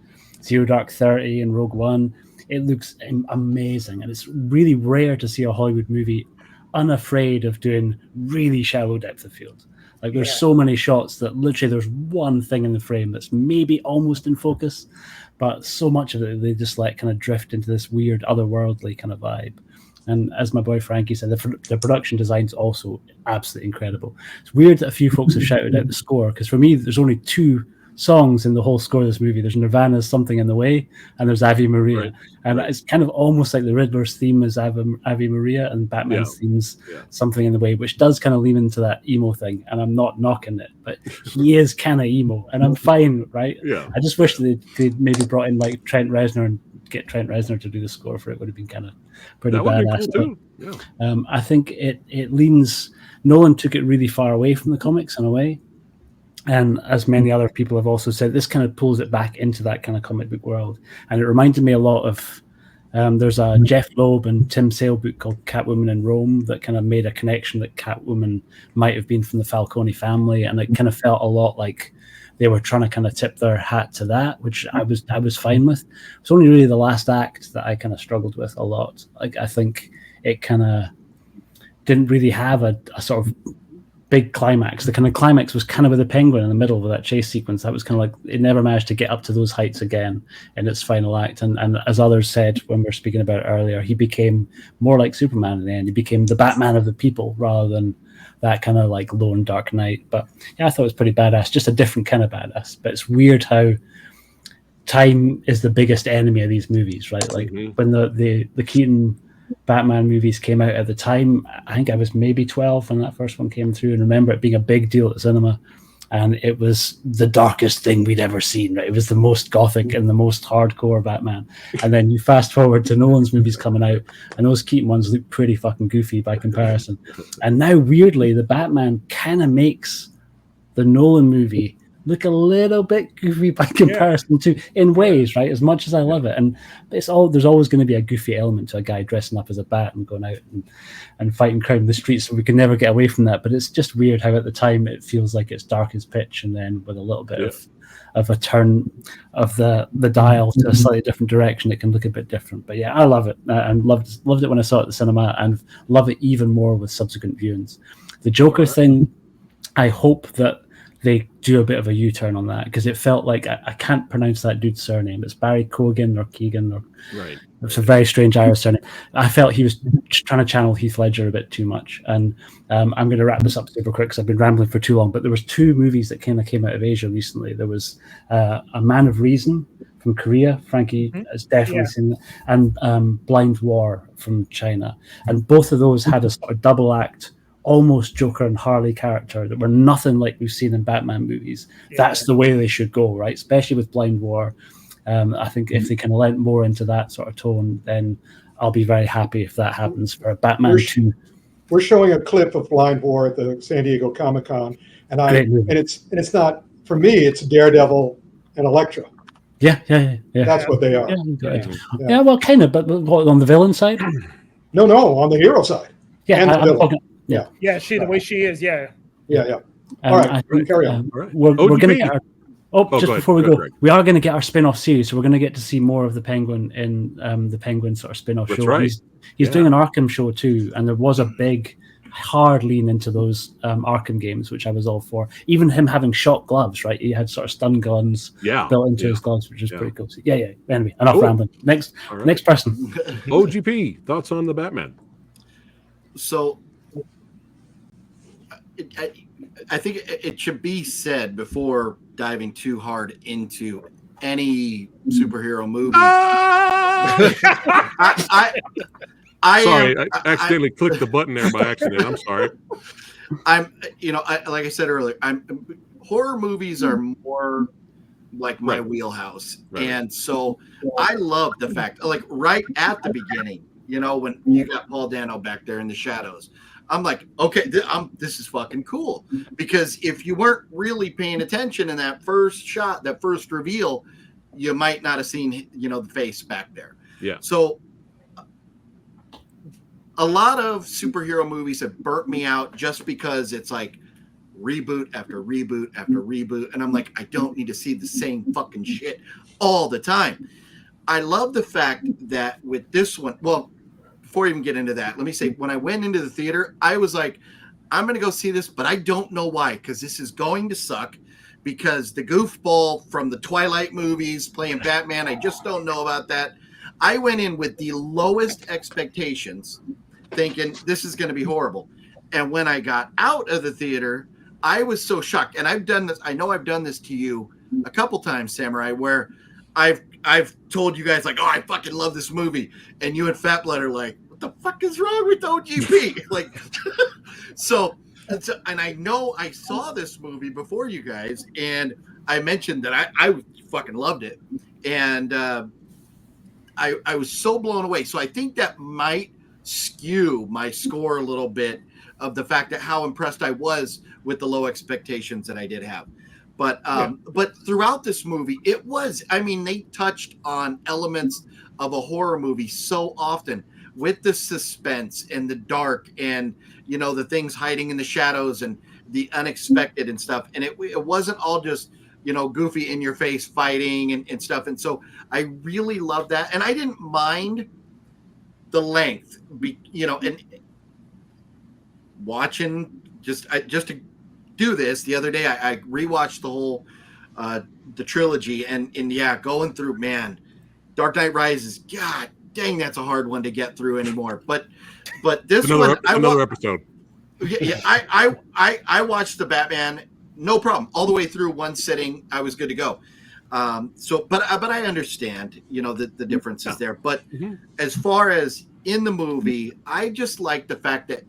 Zero Dark 30 and Rogue One, it looks amazing. And it's really rare to see a Hollywood movie unafraid of doing really shallow depth of field. Like there's so many shots that literally there's one thing in the frame that's maybe almost in focus, but so much of it they just like kind of drift into this weird otherworldly kind of vibe. And as my boy Frankie said, the production design is also absolutely incredible. It's weird that a few folks have shouted out the score, because for me, there's only 2 songs in the whole score of this movie. There's Nirvana's Something in the Way, and there's Ave Maria. Right. And it's kind of almost like the Riddler's theme is Ave Maria, and Batman's theme's Something in the Way, which does kind of lean into that emo thing. And I'm not knocking it, but he is kind of emo, and I'm fine, right? Yeah. I just wish they'd maybe brought in like Trent Reznor and get Trent Reznor to do the score for it. Would have been kind of pretty That would be badass. cool too. Yeah. I think it leans. Nolan took it really far away from the comics in a way, and as many other people have also said, this kind of pulls it back into that kind of comic book world. And it reminded me a lot of. There's a Jeff Loeb and Tim Sale book called Catwoman in Rome that kind of made a connection that Catwoman might have been from the Falcone family, and it kind of felt a lot like they were trying to kind of tip their hat to that, which I was fine with. It's only really the last act that I kind of struggled with a lot. Like I think it kind of didn't really have a sort of big climax. The kind of climax was kind of with the Penguin in the middle of that chase sequence. That was kind of like it never managed to get up to those heights again in its final act. And as others said when we were speaking about it earlier, he became more like Superman in the end. He became the Batman of the people rather than that kind of like lone Dark Knight. But yeah, I thought it was pretty badass, just a different kind of badass. But it's weird how time is the biggest enemy of these movies, right? Like when the Keaton Batman movies came out at the time, I think I was maybe 12 when that first one came through, and remember it being a big deal at the cinema. And it was the darkest thing we'd ever seen, right? It was the most gothic and the most hardcore Batman. And then you fast forward to Nolan's movies coming out, and those Keaton ones look pretty fucking goofy by comparison. And now, weirdly, the Batman kind of makes the Nolan movie look a little bit goofy by comparison to, in ways, right? As much as I love it, and there's always going to be a goofy element to a guy dressing up as a bat and going out and fighting crime in the streets. So we can never get away from that. But it's just weird how at the time it feels like it's dark as pitch, and then with a little bit of a turn of the dial to a slightly different direction, it can look a bit different. But yeah, I love it, and loved it when I saw it at the cinema, and love it even more with subsequent viewings. The Joker thing, I hope that they do a bit of a U-turn on that, because it felt like I can't pronounce that dude's surname. It's Barry Keoghan or Keegan, or it's a very strange Irish surname. I felt he was trying to channel Heath Ledger a bit too much. And I'm going to wrap this up super quick because I've been rambling for too long. But there was 2 movies that kind of came out of Asia recently. There was A Man of Reason from Korea. Frankie has definitely seen that, and Blind War from China. And both of those had a sort of double act, almost Joker and Harley character that were nothing like we've seen in Batman movies. That's the way they should go, right? Especially with Blind War. I think if they can lend more into that sort of tone, then I'll be very happy if that happens for a Batman 2. We're showing a clip of Blind War at the San Diego Comic-Con, and it's not, for me, it's Daredevil and Elektra. Yeah. That's what they are. Yeah, well, kind of, but what, on the villain side? No, on the hero side. Yeah, and the villain. Yeah, the way she is, yeah. All right, carry on. We're going to get our before we go, we are going to get our spin-off series, so we're going to get to see more of the Penguin in the Penguin sort of spin-off show. Right. He's doing an Arkham show too, and there was a big hard lean into those Arkham games, which I was all for. Even him having shot gloves, right? He had sort of stun guns built into his gloves, which is pretty cool. So, Anyway, enough rambling. Next person. OGP, thoughts on the Batman? So I think it should be said before diving too hard into any superhero movie. I accidentally clicked the button there by accident. I'm sorry. Like I said earlier, horror movies are more like my wheelhouse. Right. And so I love the fact, like right at the beginning, You know, when you got Paul Dano back there in the shadows, I'm like, okay, this is fucking cool. Because if you weren't really paying attention in that first shot, that first reveal, you might not have seen, you know, the face back there. Yeah. So a lot of superhero movies have burnt me out just because it's like reboot after reboot after reboot. And I'm like, I don't need to see the same fucking shit all the time. I love the fact that with this one, well, before I even get into that, let me say, when I went into the theater, I was like, I'm going to go see this, but I don't know why, because this is going to suck, because the goofball from the Twilight movies playing Batman, I just don't know about that. I went in with the lowest expectations, thinking this is going to be horrible. And when I got out of the theater, I was so shocked. And I've done this. I know I've done this to you a couple times, Samurai, where I've told you guys like, oh, I fucking love this movie. And you and Fat Blood are like, what the fuck is wrong with OGP? Like, so, and I know I saw this movie before you guys, and I mentioned that I fucking loved it. And I was so blown away. So I think that might skew my score a little bit of the fact that how impressed I was with the low expectations that I did have. But but throughout this movie, it was, I mean, they touched on elements of a horror movie so often, with the suspense and the dark and, you know, the things hiding in the shadows and the unexpected and stuff. And it wasn't all just, you know, goofy in your face fighting and stuff. And so I really love that. And I didn't mind the length, you know, and watching just to do this the other day, I rewatched the whole the trilogy and yeah, going through, man, Dark Knight Rises, god dang, that's a hard one to get through anymore. But this another episode. Yeah, I watched the Batman, no problem, all the way through one sitting. I was good to go. So but I understand, you know, the differences there. But as far as in the movie, I just like the fact that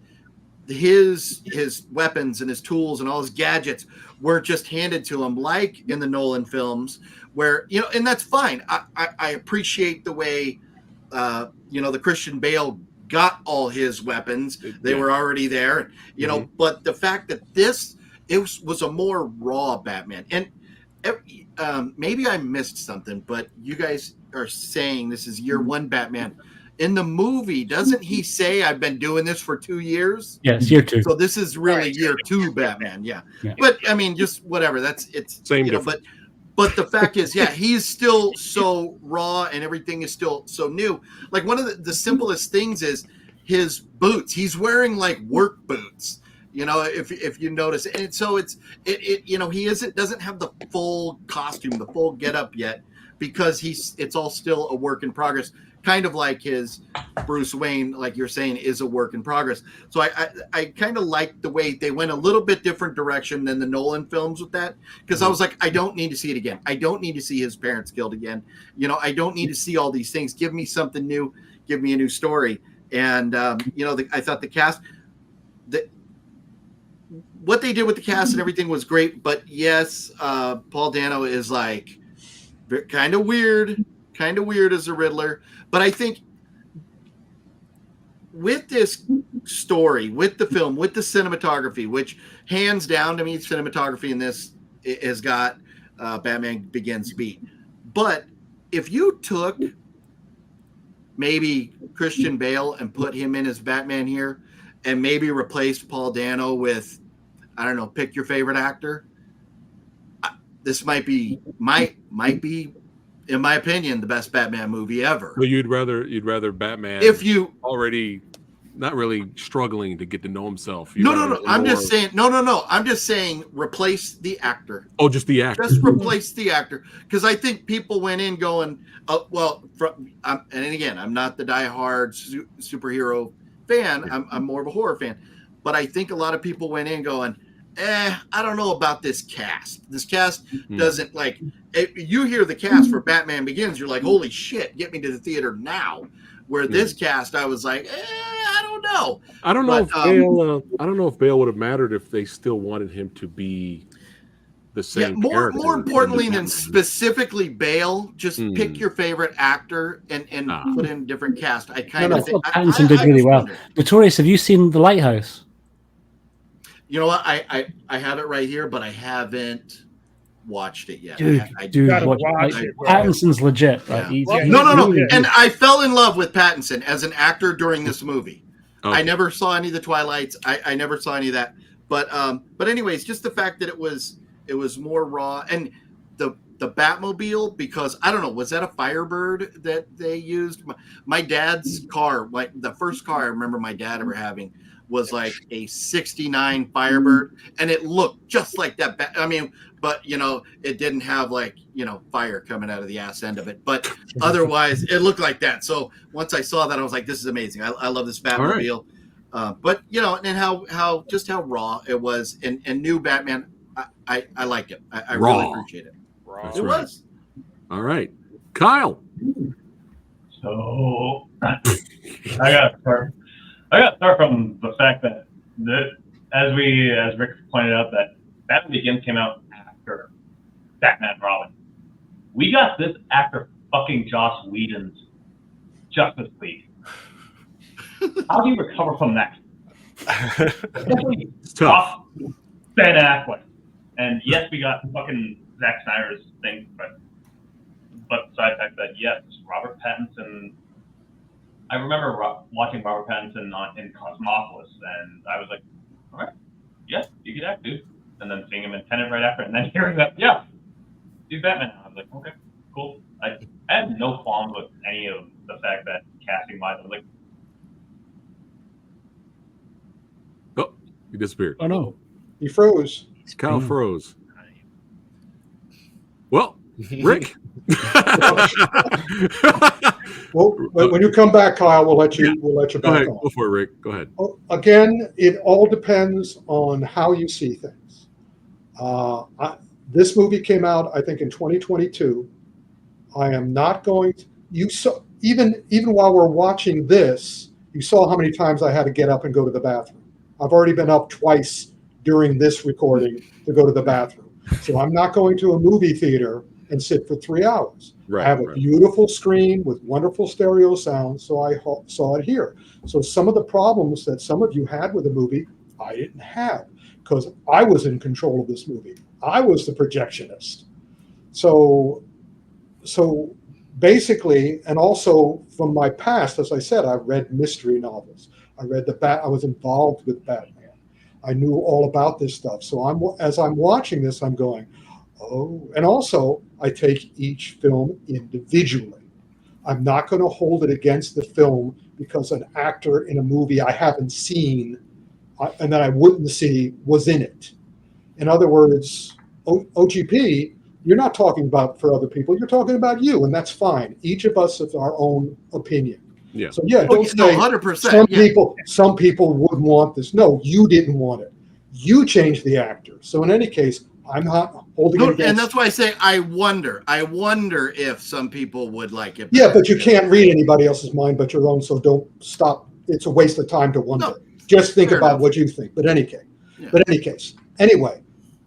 his weapons and his tools and all his gadgets were just handed to him, like in the Nolan films, where, you know, and that's fine. I appreciate the way, you know, the Christian Bale got all his weapons. They were already there, you know, but the fact that it was a more raw Batman. And maybe I missed something, but you guys are saying this is year one Batman. In the movie, doesn't he say, I've been doing this for 2 years? Yes, year 2. So this is really year 2 Batman. Yeah. But I mean, just whatever. It's same, you know, but the fact is, yeah, he's still so raw and everything is still so new. Like one of the simplest things is his boots. He's wearing like work boots, you know, if you notice. And so it you know, he doesn't have the full costume, the full getup yet, because it's all still a work in progress. Kind of like his Bruce Wayne, like you're saying, is a work in progress. So I kind of like the way they went a little bit different direction than the Nolan films with that, because I was like, I don't need to see it again. I don't need to see his parents killed again. You know, I don't need to see all these things. Give me something new. Give me a new story. And you know, I thought the cast, what they did with the cast and everything was great. But yes, Paul Dano is like kind of weird as a Riddler. But I think with this story, with the film, with the cinematography, which hands down to me, cinematography in this has got Batman Begins beat. But if you took maybe Christian Bale and put him in as Batman here, and maybe replaced Paul Dano with, I don't know, pick your favorite actor, this might be in my opinion, the best Batman movie ever. Well, you'd rather Batman if you already not really struggling to get to know himself. No. I'm just saying. No. I'm just saying replace the actor. Oh, just the actor. Just replace the actor, because I think people went in going, and again, I'm not the diehard superhero fan. I'm more of a horror fan, but I think a lot of people went in going, I don't know about this cast. This cast doesn't like. You hear the cast for Batman Begins, you're like, holy shit, get me to the theater now. Where this cast, I was like, I don't know. I don't know if Bale would have mattered if they still wanted him to be the same more character. importantly in than Batman. specifically Bale, just pick your favorite actor and put in a different cast. I kind of I think thought Pattinson did really just well. wondered. Notorious, have you seen The Lighthouse? You know what? I have it right here, but I haven't watched it yet. Dude, I gotta watch watch like, it, bro. Pattinson's legit. Like, Yeah. he's No. really good. And I fell in love with Pattinson as an actor during this movie. Oh. I never saw any of the Twilights. I never saw any of that. But anyways, just the fact that it was more raw, and the Batmobile, because I don't know, was that a Firebird that they used? My dad's car, like the first car I remember my dad ever having, was like a '69 Firebird, and it looked just like that. I mean, but it didn't have like fire coming out of the ass end of it, but otherwise it looked like that. So once I saw that, I was like, this is amazing. I love this Batmobile. But and how raw it was, and new Batman, I liked it. I really appreciate it. That's it right. was. All right, Kyle. So I got to start from the fact that as Rick pointed out, that Batman Begins came out after Batman and Robin. We got this after fucking Joss Whedon's Justice League. How do you recover from that? It's tough. Ben Affleck, and yes, we got fucking Zack Snyder's thing, but besides that, yes, Robert Pattinson. I remember watching Robert Pattinson in Cosmopolis, and I was like, all right, yeah, you can act, dude. And then seeing him in Tenet right after, and then hearing that, yeah, he's Batman. I was like, okay, cool. I had no qualms with any of the fact that casting wise, I was like, oh, he disappeared. Oh no, he froze. Kyle froze. Well, Rick. Well, when you come back, Kyle, we'll let you Go back ahead. on. Go for it, Rick. Go ahead. Again, it all depends on how you see things. This movie came out, I think, in 2022. I am not going to. You saw even while we're watching this, you saw how many times I had to get up and go to the bathroom. I've already been up twice during this recording to go to the bathroom. So I'm not going to a movie theater and sit for 3 hours. Right, I have a beautiful screen with wonderful stereo sound, so I saw it here. So some of the problems that some of you had with the movie, I didn't have because I was in control of this movie. I was the projectionist. So basically, and also from my past, as I said, I read mystery novels. I was involved with Batman. I knew all about this stuff. So as I'm watching this, I'm going, oh, and also I take each film individually. I'm not going to hold it against the film because an actor in a movie I haven't seen and that I wouldn't see was in it. In other words, OGP, you're not talking about for other people. You're talking about you, and that's fine. Each of us has our own opinion. Yeah. So don't say 100%. Some people would want this. No, you didn't want it. You changed the actor. So in any case, I'm not holding it against. And that's why I say I wonder if some people would like it. Yeah, but you can't read anybody else's mind but your own. So don't stop. It's a waste of time to wonder. No, just think about what you think. But any case, anyway,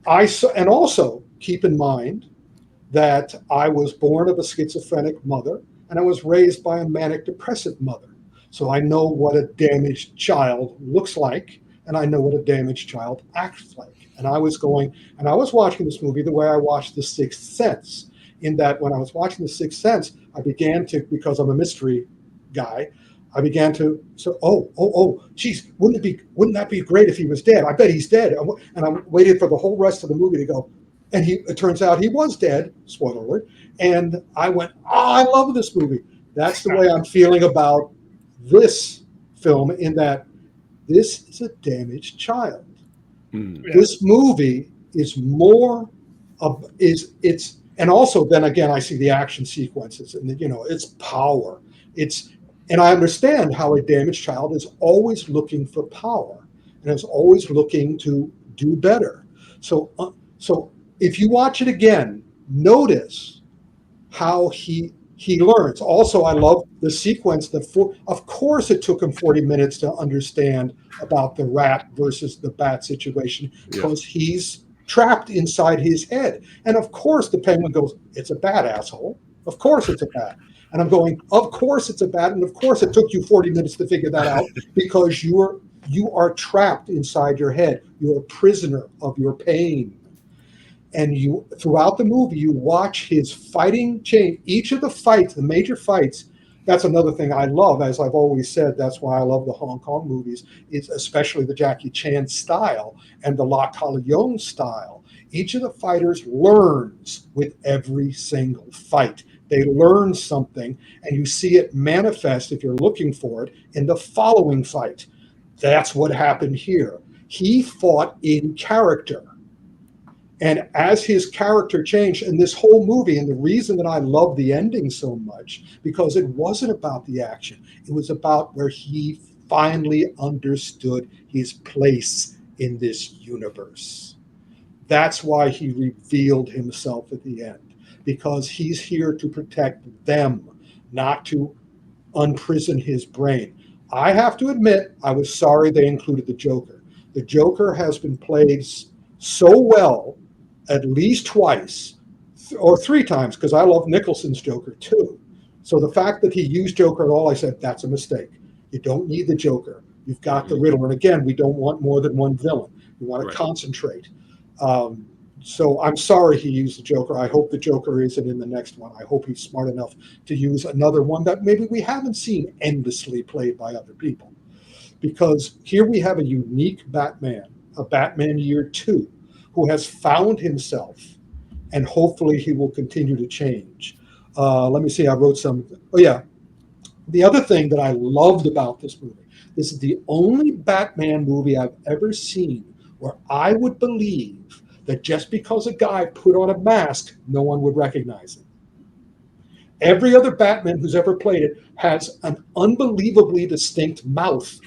and also keep in mind that I was born of a schizophrenic mother and I was raised by a manic depressive mother. So I know what a damaged child looks like, and I know what a damaged child acts like. And I was watching this movie the way I watched The Sixth Sense, in that when I was watching The Sixth Sense, I began to, because I'm a mystery guy, I began to say, geez, wouldn't that be great if he was dead? I bet he's dead. And I waited for the whole rest of the movie to go, and it turns out he was dead, spoiler alert. And I went, I love this movie. That's the way I'm feeling about this film, in that this is a damaged child. This movie is more of and also then again I see the action sequences and it's power. And I understand how a damaged child is always looking for power and is always looking to do better. So if you watch it again, notice how he learns. Also, I love the sequence of course it took him 40 minutes to understand about the rat versus the bat situation, because he's trapped inside his head. And of course the Penguin goes, it's a bat, asshole. Of course it's a bat. And I'm going, of course it's a bat. And of course it took you 40 minutes to figure that out because you are trapped inside your head. You're a prisoner of your pain. And you, throughout the movie, you watch his fighting change. Each of the fights, the major fights, that's another thing I love. As I've always said, that's why I love the Hong Kong movies, is especially the Jackie Chan style and the La Corleone style. Each of the fighters learns with every single fight. They learn something, and you see it manifest, if you're looking for it, in the following fight. That's what happened here. He fought in character. And as his character changed, and this whole movie, and the reason that I love the ending so much, because it wasn't about the action. It was about where he finally understood his place in this universe. That's why he revealed himself at the end, because he's here to protect them, not to unprison his brain. I have to admit, I was sorry they included the Joker. The Joker has been played so well at least twice or three times, because I love Nicholson's Joker too. So the fact that he used Joker at all, I said, that's a mistake. You don't need the Joker. You've got the Riddler. And again, we don't want more than one villain. We want to concentrate. So I'm sorry he used the Joker. I hope the Joker isn't in the next one. I hope he's smart enough to use another one that maybe we haven't seen endlessly played by other people. Because here we have a unique Batman, a Batman Year 2, who has found himself, and hopefully he will continue to change. Let me see, I wrote some. Oh, yeah. The other thing that I loved about this movie, this is the only Batman movie I've ever seen where I would believe that just because a guy put on a mask, no one would recognize him. Every other Batman who's ever played it has an unbelievably distinct mouth.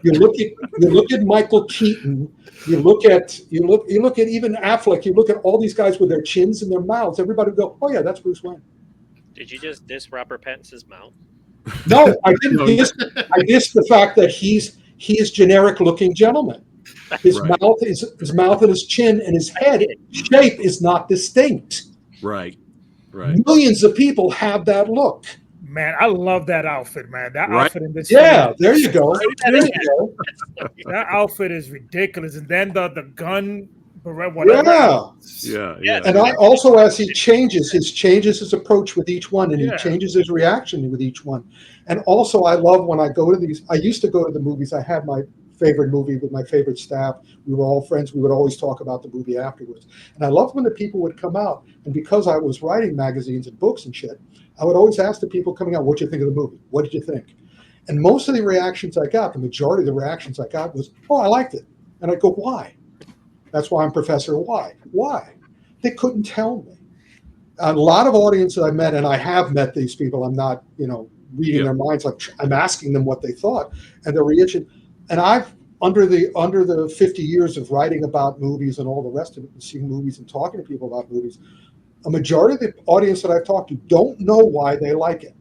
You look at Michael Keaton. You look at even Affleck. You look at all these guys with their chins and their mouths. Everybody would go, "Oh yeah, that's Bruce Wayne." Did you just diss Robert Pattinson's mouth? No, I didn't. I diss the fact that he is generic-looking gentleman. His mouth and his chin and his head shape is not distinct. Right. Millions of people have that look. Man, I love that outfit, man. That outfit in this film. There you go. That outfit is ridiculous. And then the gun, whatever. Yeah. And I also, as he changes his approach with each one, and he changes his reaction with each one. And also, I love when I go to these. I used to go to the movies. I had my favorite movie with my favorite staff. We were all friends. We would always talk about the movie afterwards. And I loved when the people would come out. And because I was writing magazines and books and shit, I would always ask the people coming out, what did you think of the movie? What did you think? And most of the reactions I got, the majority of the reactions I got was, oh, I liked it. And I go, why? That's why I'm Professor Why. Why? They couldn't tell me. A lot of audiences I met, and I have met these people, I'm not, reading their minds. I'm asking them what they thought. And their reaction. And I've, under the 50 years of writing about movies and all the rest of it, and seeing movies and talking to people about movies, a majority of the audience that I've talked to don't know why they like it.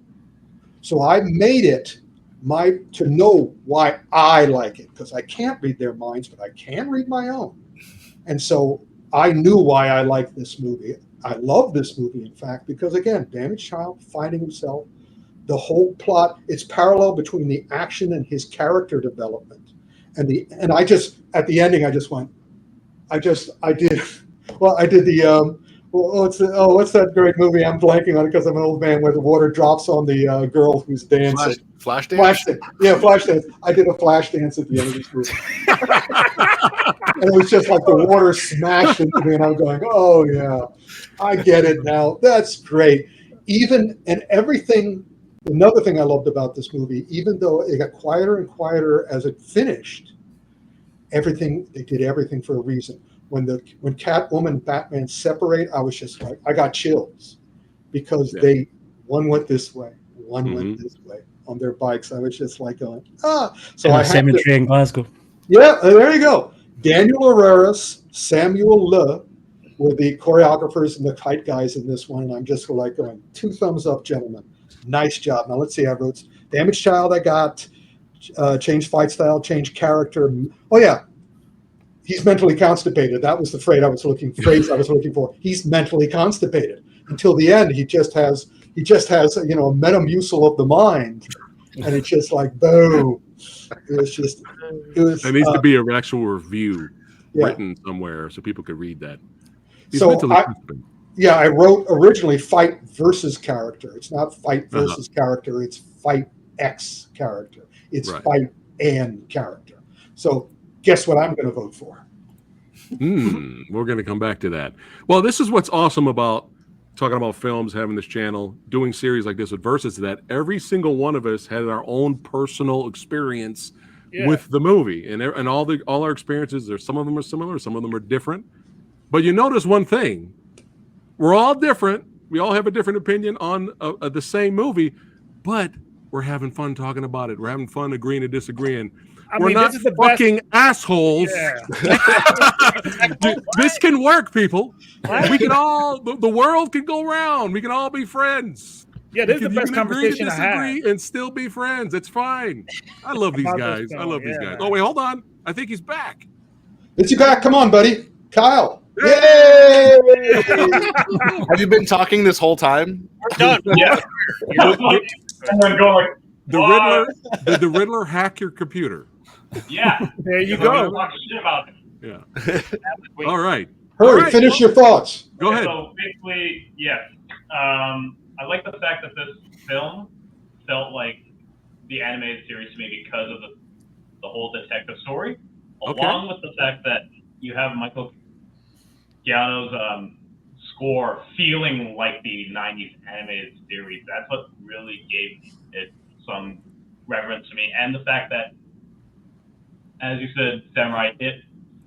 So I made it to know why I like it, because I can't read their minds, but I can read my own. And so I knew why I liked this movie. I love this movie, in fact, because again, damaged child finding himself, the whole plot, it's parallel between the action and his character development. And I just, at the ending, I just went, I did the, what's that great movie? I'm blanking on it because I'm an old man, where the water drops on the girl who's dancing. Flash dance? Flash dance. I did a flash dance at the end of this movie. And it was just like the water smashed into me, and I'm going, oh, yeah, I get it now. That's great. Another thing I loved about this movie, even though it got quieter and quieter as it finished, they did everything for a reason. When Catwoman and Batman separate, I was just like, I got chills, because one went this way, one went this way on their bikes. I was just like going, ah. So I cemetery in Glasgow. Yeah, there you go. Daniel Herreras, Samuel Le were the choreographers and the kite guys in this one, and I'm just like going, 2 thumbs up, gentlemen. Nice job. Now let's see. I wrote Damaged Child. I got changed fight style, changed character. Oh yeah. He's mentally constipated. That was the phrase I was looking for. He's mentally constipated. Until the end, he just has a Metamucil of the mind, and it's just like boom. There needs to be an actual review written somewhere so people could read that. He's mentally constipated. Yeah, I wrote originally fight versus character. It's not fight versus character. It's fight X character. It's fight and character. So guess what I'm going to vote for? We're going to come back to that. Well, this is what's awesome about talking about films, having this channel, doing series like this with Versus, that every single one of us had our own personal experience with the movie, and all our experiences. Some of them are similar, some of them are different. But you notice one thing: we're all different. We all have a different opinion on the same movie, but we're having fun talking about it. We're having fun agreeing to disagreeing. We're not fucking assholes. This can work, people. We can all, the world can go round. We can all be friends. Yeah, this is the best conversation I had. And still be friends. It's fine. I love these guys. I love these guys. Oh, wait, hold on. I think he's back. Is he back? Come on, buddy. Kyle. Yay! Have you been talking this whole time? We're done. Yeah. Someone going. Did the Riddler hack your computer? Yeah. There you go. Talk shit about it. Yeah. All right. Hurry, finish your thoughts. Go ahead. So basically, yes. I like the fact that this film felt like the animated series to me because of the whole detective story, along with the fact that you have Michael Giano's score feeling like the 90s animated series. That's what really gave it some reverence to me. And the fact that, as you said, Samurai, it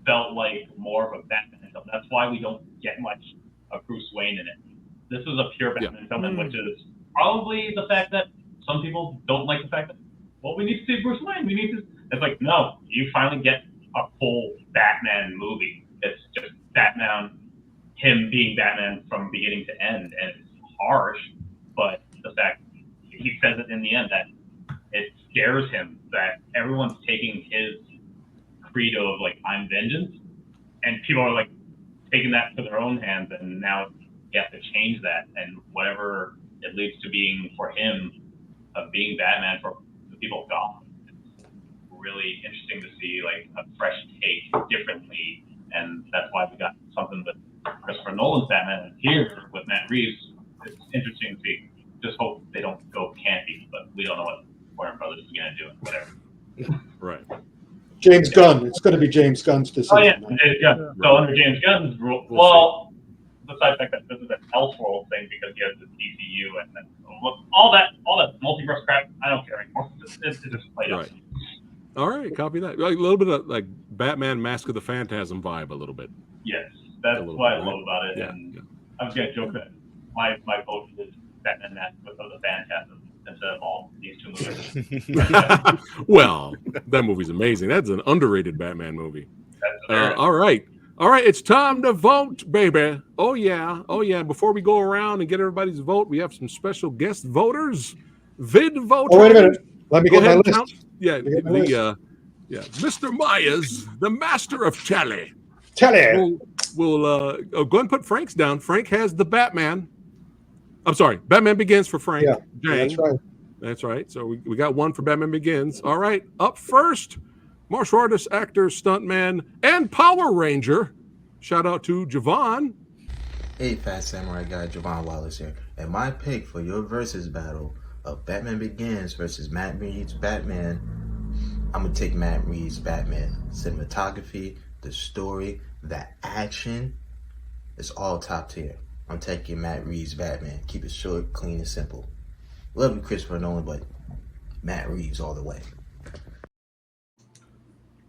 felt like more of a Batman film. That's why we don't get much of Bruce Wayne in it. This is a pure Batman film, which is probably the fact that some people don't like the fact that, well, we need to see Bruce Wayne. We need to. It's like, no, you finally get a full Batman movie. It's just Batman, him being Batman from beginning to end, and it's harsh, but the fact he says it in the end that it scares him that everyone's taking his credo of like, I'm vengeance, and people are like taking that to their own hands, and now you have to change that, and whatever it leads to being for him of being Batman for the people of Gotham. It's really interesting to see like a fresh take differently, and that's why we got something with Christopher Nolan's Batman, and here with Matt Reeves. It's interesting to see. Just hope they don't go campy, but we don't know what Warner Brothers is going to do. Whatever. Right. James Gunn. It's going to be James Gunn's decision. So under James Gunn's rule, well, besides the fact that this is an Elseworld thing because he has the DCU and then all that multiverse crap, I don't care anymore. It's just played out. All right, copy that. Like, a little bit of like Batman Mask of the Phantasm vibe, a little bit. Yes, that's what I love about it. And I was going to joke that my vote is Batman Mask of the Phantasm instead of all these two movies. Well, that movie's amazing. That's an underrated Batman movie. All right. It's time to vote, baby. Oh yeah. Before we go around and get everybody's vote, we have some special guest voters. Vid voters. Oh, wait a minute. Let me get my list. Mr. Myers, the master of tally. We'll go ahead and put Frank's down. Frank has the Batman. I'm sorry, Batman Begins for Frank. Yeah, Jane. That's right. So we got one for Batman Begins. All right, up first, martial artist, actor, stuntman, and Power Ranger. Shout out to Javon. Hey, Fat Samurai Guy, Javon Wallace here. And my pick for your versus battle of Batman Begins versus Matt Reeves' Batman, I'm going to take Matt Reeves' Batman. Cinematography, the story, the action, it's all top tier. I'm taking Matt Reeves' Batman. Keep it short, clean, and simple. Love you, Christopher Nolan, but Matt Reeves all the way.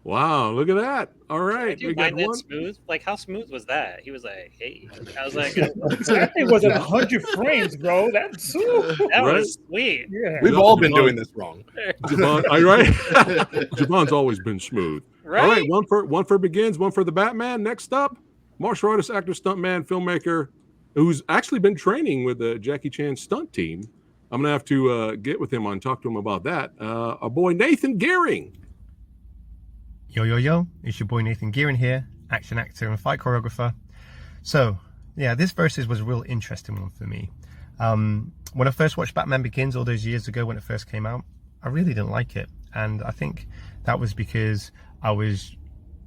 Wow, look at that. All right. We got one. Smooth? Like, how smooth was that? He was like, hey. I was like, that thing was 100 frames, bro. That was sweet. Yeah. We've all been doing this wrong. Javon, all right? Javon's always been smooth. Right. All right, one for Begins, one for the Batman. Next up, martial artist, actor, stuntman, filmmaker, who's actually been training with the Jackie Chan stunt team. I'm going to have to get with him and talk to him about that. Our boy Nathan Gehring. Yo, it's your boy Nathan Gearin here, action actor and fight choreographer. So, yeah, this versus was a real interesting one for me. When I first watched Batman Begins all those years ago when it first came out, I really didn't like it. And I think that was because I was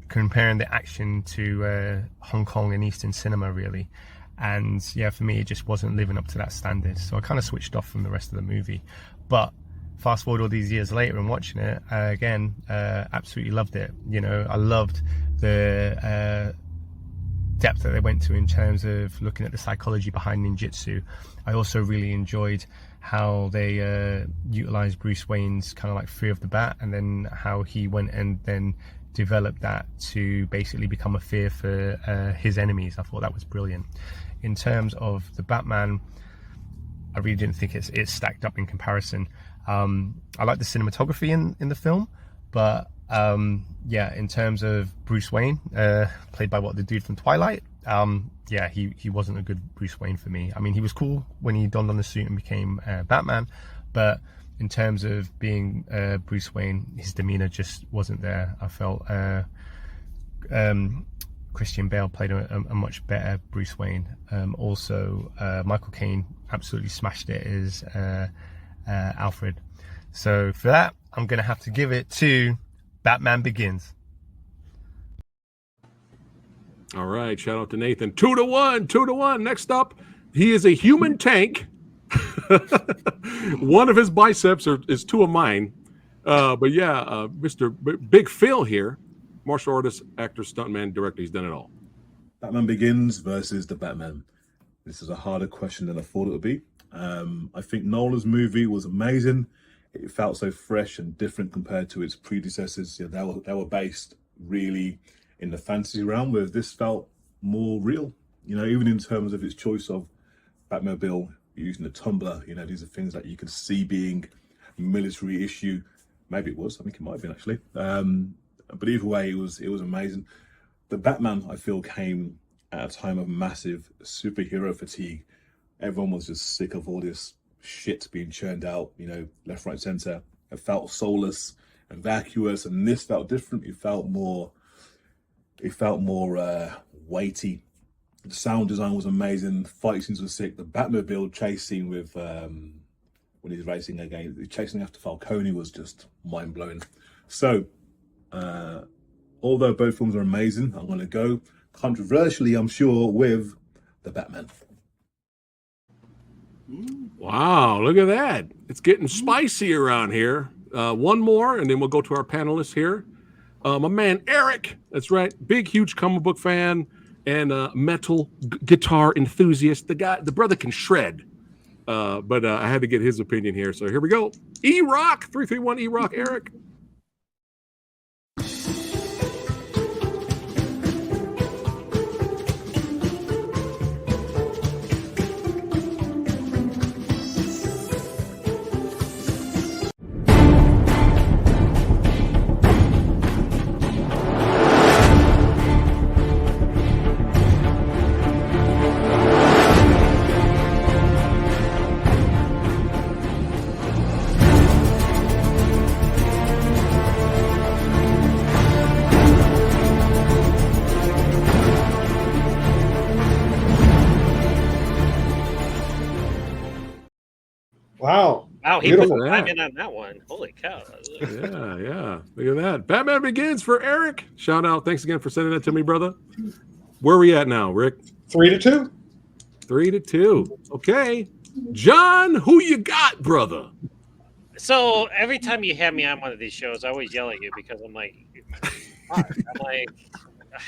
comparing the action to Hong Kong and Eastern cinema, really. And yeah, for me, it just wasn't living up to that standard. So I kind of switched off from the rest of the movie. But fast forward all these years later and watching it again, absolutely loved it. You know, I loved the depth that they went to in terms of looking at the psychology behind ninjutsu. I also really enjoyed how they utilized Bruce Wayne's kind of like fear of the bat, and then how he went and then developed that to basically become a fear for his enemies. I thought that was brilliant. In terms of the Batman, I really didn't think it's stacked up in comparison. I like the cinematography in the film, but yeah, in terms of Bruce Wayne, played by the dude from Twilight, yeah, he wasn't a good Bruce Wayne for me. I mean, he was cool when he donned on the suit and became Batman, but in terms of being Bruce Wayne, his demeanor just wasn't there. I felt Christian Bale played a much better Bruce Wayne. Also, Michael Caine absolutely smashed it as Alfred. So for that, I'm gonna have to give it to Batman Begins. All right, shout out to Nathan. 2-1. Next up, he is a human tank. One of his biceps is two of mine. But yeah, Mr. Big Phil here, martial artist, actor, stuntman, director. He's done it all. Batman Begins versus the Batman. This is a harder question than I thought it would be. I think Nolan's movie was amazing. It felt so fresh and different compared to its predecessors. Yeah, they were based really in the fantasy realm, where this felt more real. You know, even in terms of its choice of Batmobile using the tumbler. You know, these are things that you could see being military issue. Maybe it was. I think it might have been actually. But either way, it was amazing. The Batman, I feel, came at a time of massive superhero fatigue. Everyone was just sick of all this shit being churned out, you know, left, right, center. It felt soulless and vacuous, and this felt different. It felt more weighty. The sound design was amazing. The fight scenes were sick. The Batmobile chase scene with when he's racing again, chasing after Falcone was just mind blowing. So, although both films are amazing, I'm going to go controversially, I'm sure, with the Batman. Wow, look at that. It's getting spicy around here. One more, and then we'll go to our panelists here. My man, Eric. That's right. Big, huge comic book fan and metal guitar enthusiast. The brother can shred. But I had to get his opinion here. So here we go. E-Rock, 331 E-Rock, Eric. Wow. Wow, he put time in on that one. Holy cow. Yeah. Look at that. Batman Begins for Eric. Shout out. Thanks again for sending that to me, brother. Where are we at now, Rick? 3-2. 3-2. Okay. John, who you got, brother? So every time you have me on one of these shows, I always yell at you because I'm like,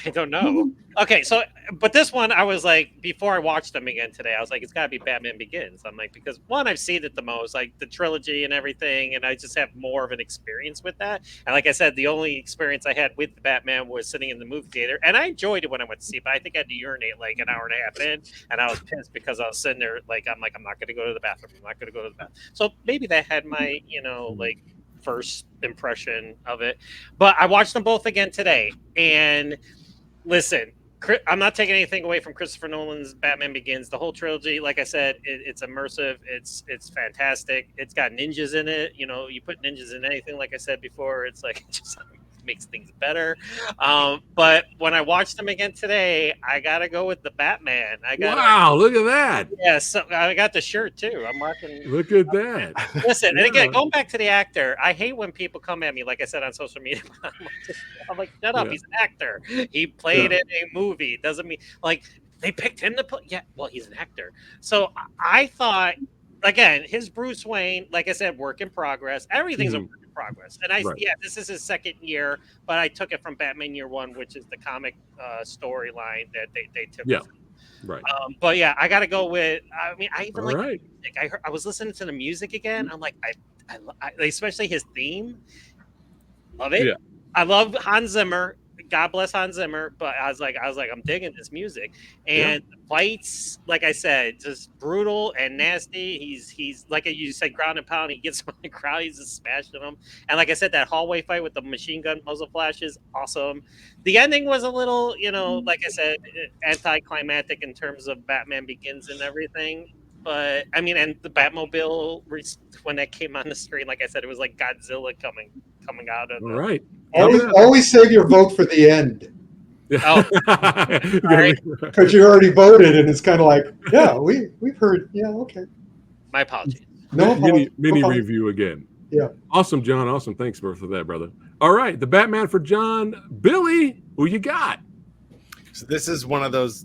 I don't know. Okay, so but this one I was like, before I watched them again today, I was like, it's got to be Batman Begins. I'm like, because one, I've seen it the most, like the trilogy and everything, and I just have more of an experience with that. And like I said, the only experience I had with the Batman was sitting in the movie theater, and I enjoyed it when I went to see it, but I think I had to urinate like an hour and a half in, and I was pissed because I was sitting there like, I'm not going to go to the bathroom. I'm not going to go to the bathroom. So maybe that had my, like first impression of it. But I watched them both again today, and listen, I'm not taking anything away from Christopher Nolan's Batman Begins. The whole trilogy, like I said, it's immersive. It's fantastic. It's got ninjas in it. You put ninjas in anything, like I said before, it's like it just makes things better. But when I watched them again today, I gotta go with the Batman. Wow, look at that. Yeah, so I got the shirt too. I'm rocking. Look at that. Listen, Yeah. and again, going back to the actor, I hate when people come at me, like I said on social media. I'm like, shut up. Yeah. He's an actor. He played Yeah. in a movie. Doesn't mean like they picked him to play. Yeah, well, he's an actor. So I thought, again, his Bruce Wayne, like I said, work in progress. Everything's a work in progress. And Right. yeah, this is his second year, but I took it from Batman Year One, which is the comic storyline that they took. Yeah. Right. But yeah, I got to go with. I mean, I even All like. right. The music. I was listening to the music again. I'm like, I especially his theme. Love it. Yeah. I love Hans Zimmer. God bless Hans Zimmer. But I was like, I'm digging this music. And the fights, like I said, just brutal and nasty. He's like you said, ground and pound. He gets on the crowd. He's just smashing them. And like I said, that hallway fight with the machine gun muzzle flashes, awesome. The ending was a little, like I said, anticlimactic in terms of Batman Begins and everything. But I mean, and the Batmobile when that came on the screen, like I said, it was like Godzilla coming out of. All right. Always save your vote for the end. Oh, because you already voted, and it's kind of like, yeah, we've heard. Yeah, okay. My apologies. No mini apologies. review again. Yeah. Awesome, John. Awesome. Thanks for that, brother. All right, the Batman for John. Billy, who you got? So this is one of those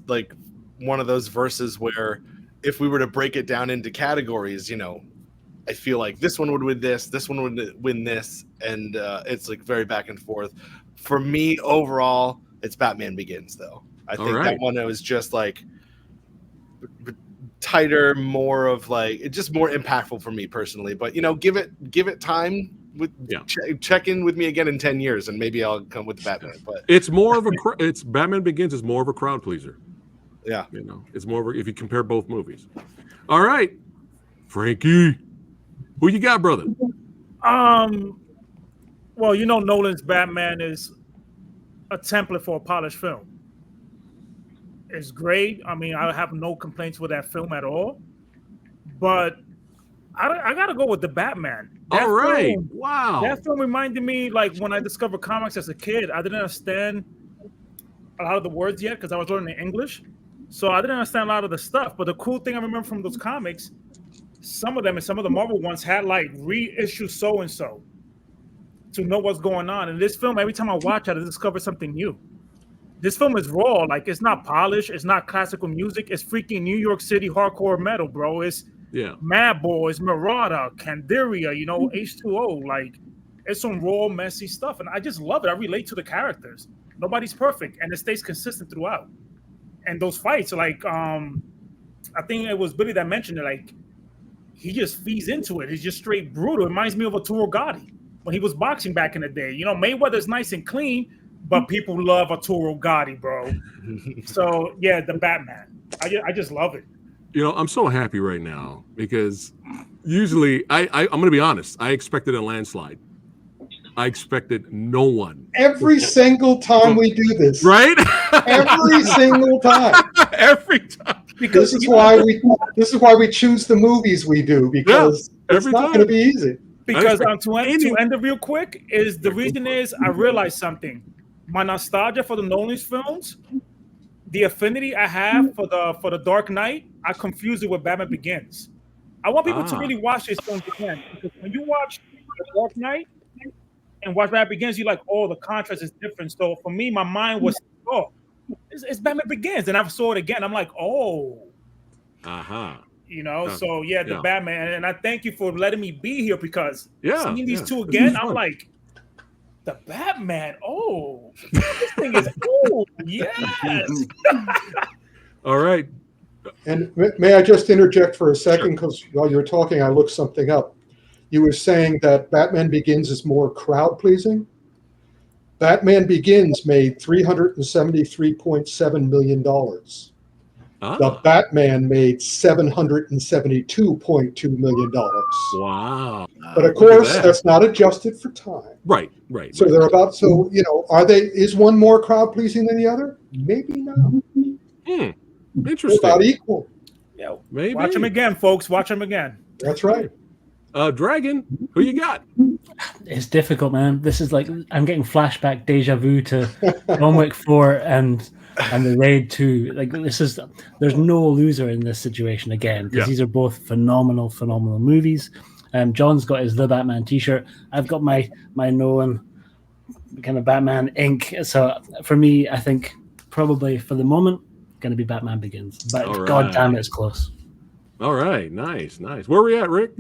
verses where, if we were to break it down into categories, I feel like this one would win this one would win this, and it's like very back and forth. For me, overall, it's Batman Begins, though. I think that one was just like tighter, more of like it's just more impactful for me personally. But give it time. Check in with me again in 10 years, and maybe I'll come with Batman. But it's more of it's Batman Begins is more of a crowd pleaser. Yeah, it's more of if you compare both movies. All right, Frankie, who you got, brother? Well, Nolan's Batman is a template for a polished film. It's great. I mean, I have no complaints with that film at all. But I got to go with the Batman. All right. Wow. That film reminded me, like, when I discovered comics as a kid, I didn't understand a lot of the words yet because I was learning English. So I didn't understand a lot of the stuff. But the cool thing I remember from those comics, some of them and some of the Marvel ones had, like, reissue so-and-so to know what's going on. And this film, every time I watch it, I discover something new. This film is raw. Like, it's not polished. It's not classical music. It's freaking New York City hardcore metal, bro. It's Mad Boys, Marauder, Candiria, H2O. Like, it's some raw, messy stuff. And I just love it. I relate to the characters. Nobody's perfect. And it stays consistent throughout. And those fights, like, I think it was Billy that mentioned it, like, he just feeds into it. He's just straight brutal. It reminds me of Arturo Gotti when he was boxing back in the day. Mayweather's nice and clean, but people love Arturo Gotti, bro. So, yeah, the Batman. I just love it. I'm so happy right now because usually, I'm going to be honest, I expected a landslide. I expected no one. Every single time we do this. Right? Every single time. Every time. Because this is why we choose the movies we do, because it's not going to be easy. Because to end it real quick, the reason is I realized something. My nostalgia for the Nolan films, the affinity I have for the Dark Knight, I confuse it with Batman Begins. I want people to really watch these films again, because when you watch the Dark Knight and watch Batman Begins, you're like, oh, the contrast is different. So for me, my mind was, it's Batman Begins, and I saw it again. I'm like, oh, So yeah, the Batman, and I thank you for letting me be here because seeing these two again, I'm like, the Batman. Oh, this thing is cool. Yes. All right. And may I just interject for a second, because while you were talking, I looked something up. You were saying that Batman Begins is more crowd pleasing. Batman Begins made $373.7 million. The Batman made $772.2 million. Wow. But of course, that's not adjusted for time. Right. So they're about, is one more crowd pleasing than the other? Maybe not. Interesting. They're about equal. Yeah. Maybe. Watch them again, folks. Watch them again. That's right. Dragon, who you got? It's difficult, man. This is like I'm getting flashback deja vu to John Wick 4 and the Raid 2. Like there's no loser in this situation again, because these are both phenomenal movies. John's got his The Batman t-shirt. I've got my Nolan kind of Batman ink. So for me, I think probably for the moment going to be Batman Begins. But God damn, it's close. All right, nice. Where are we at, Rick?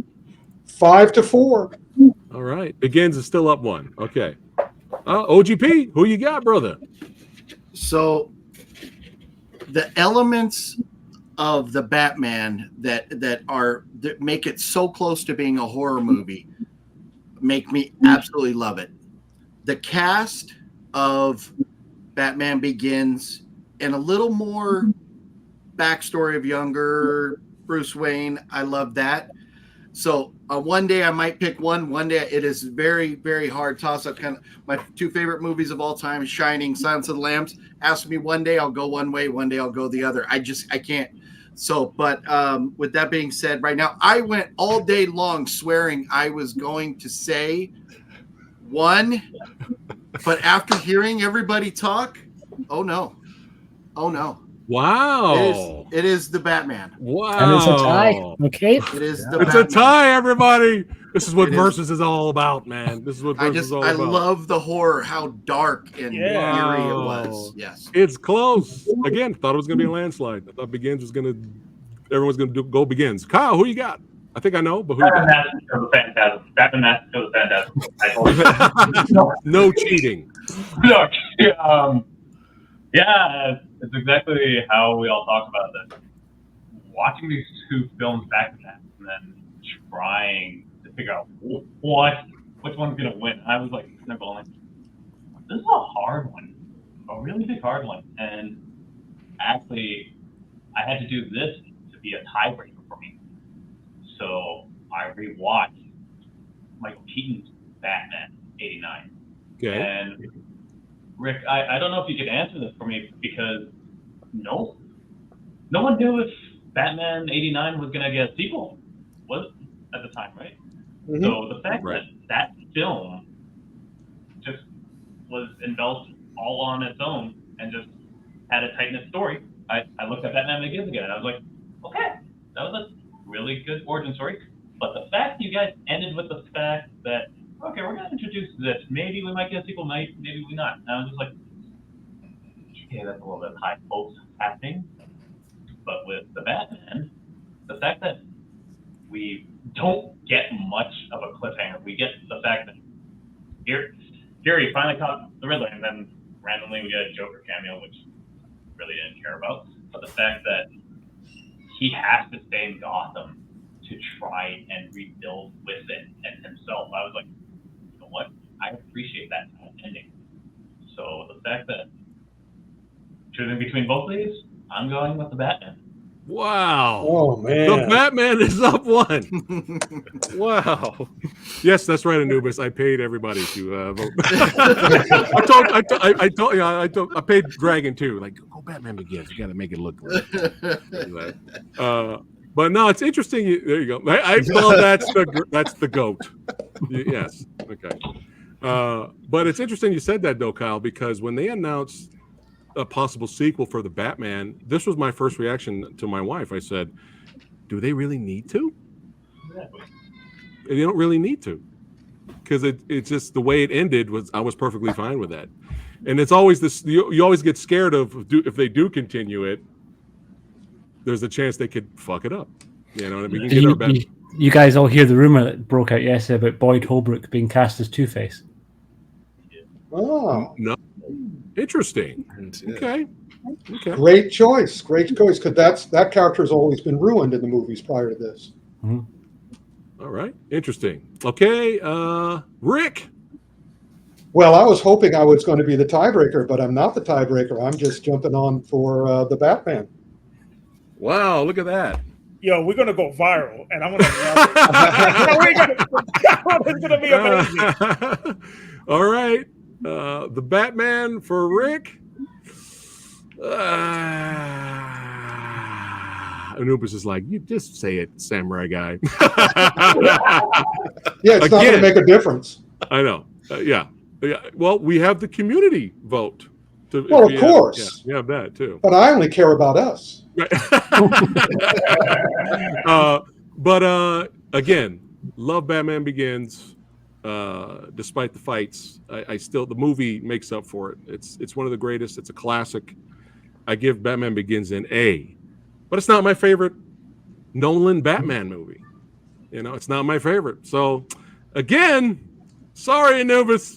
5-4. All right, Begins is still up 1. Okay. OGP, who you got, brother? So the elements of the Batman that make it so close to being a horror movie make me absolutely love it. The cast of Batman Begins and a little more backstory of younger Bruce Wayne, I love that. So one day I might pick one day it is very, very hard toss up. Kind of my 2 favorite movies of all time, Shining, Silence of the Lambs. Ask me one day I'll go one way, one day I'll go the other. I can't. So, but with that being said, right now I went all day long swearing I was going to say 1, but after hearing everybody talk, oh no. Wow. It is the Batman. Wow. And it's a tie. Okay. It is the It's Batman. a tie, everybody. This is what Versus is all about, man. This is what Versus is all about. I love the horror, how dark and eerie it was. Yes. It's close. Again, thought it was going to be a landslide. I thought Begins was going to, everyone's going to go Begins. Kyle, who you got? I think I know, but who you got? Batman Master of the Phantasm. No cheating. Look, yeah, it's exactly how we all talk about this. Watching these 2 films back to back and then trying to figure out which one's going to win. I was like, this is a hard one, a really big hard one. And actually, I had to do this to be a tiebreaker for me. So I rewatched Michael Keaton's Batman '89. Okay. And Rick, I don't know if you could answer this for me, because no one knew if Batman '89 was going to get a sequel, was at the time, right? Mm-hmm. So the fact that film just was embellished all on its own and just had a tight-knit story, I looked at Batman Begins again and I was like, okay, that was a really good origin story. But the fact you guys ended with the fact that, okay, we're going to introduce this. Maybe we might get a sequel, maybe we not. And I was just like, okay, that's a little bit high hopes happening. But with the Batman, the fact that we don't get much of a cliffhanger, we get the fact that Fury finally caught the Riddler, and then randomly we get a Joker cameo, which really didn't care about. But the fact that he has to stay in Gotham to try and rebuild with it and himself, I was like, you know what? I appreciate that ending. So the fact that choosing between both of these, I'm going with the Batman. Wow. Oh, man. The Batman is up 1. Wow. Yes, that's right, Anubis. I paid everybody to vote. I paid Dragon too. Like, go Batman Begins. You got to make it look like. But no, it's interesting. There you go. I thought that's the GOAT. Yes. Okay. But it's interesting you said that though, Kyle, because when they announced a possible sequel for the Batman, this was my first reaction to my wife. I said, do they really need to? They don't really need to, because it's just the way it ended I was perfectly fine with that. And it's always this, you always get scared of if they do continue it, there's a chance they could fuck it up. You know, and we can get our Batman. You guys all hear the rumor that broke out yesterday about Boyd Holbrook being cast as Two-Face? Oh, no. Interesting. Okay. Great choice, because that character has always been ruined in the movies prior to this. Mm-hmm. All right, interesting. Okay, Rick. Well, I was hoping I was going to be the tiebreaker, but I'm not the tiebreaker. I'm just jumping on for the Batman. Wow, look at that. Yo, we're gonna go viral, and I'm gonna love it. It's gonna be amazing. All right. The Batman for Rick. Anubis is like, you just say it, Samurai Guy. Yeah, it's not going to make a difference. I know. Yeah. Well, we have the community vote. Well, of course. We have that too. But I only care about us. Right. But again, love Batman Begins. Despite the fights, I still, the movie makes up for it. It's one of the greatest. It's a classic. I give Batman Begins an A, but it's not my favorite Nolan Batman movie. You know, it's not my favorite. So again, sorry, Anubis.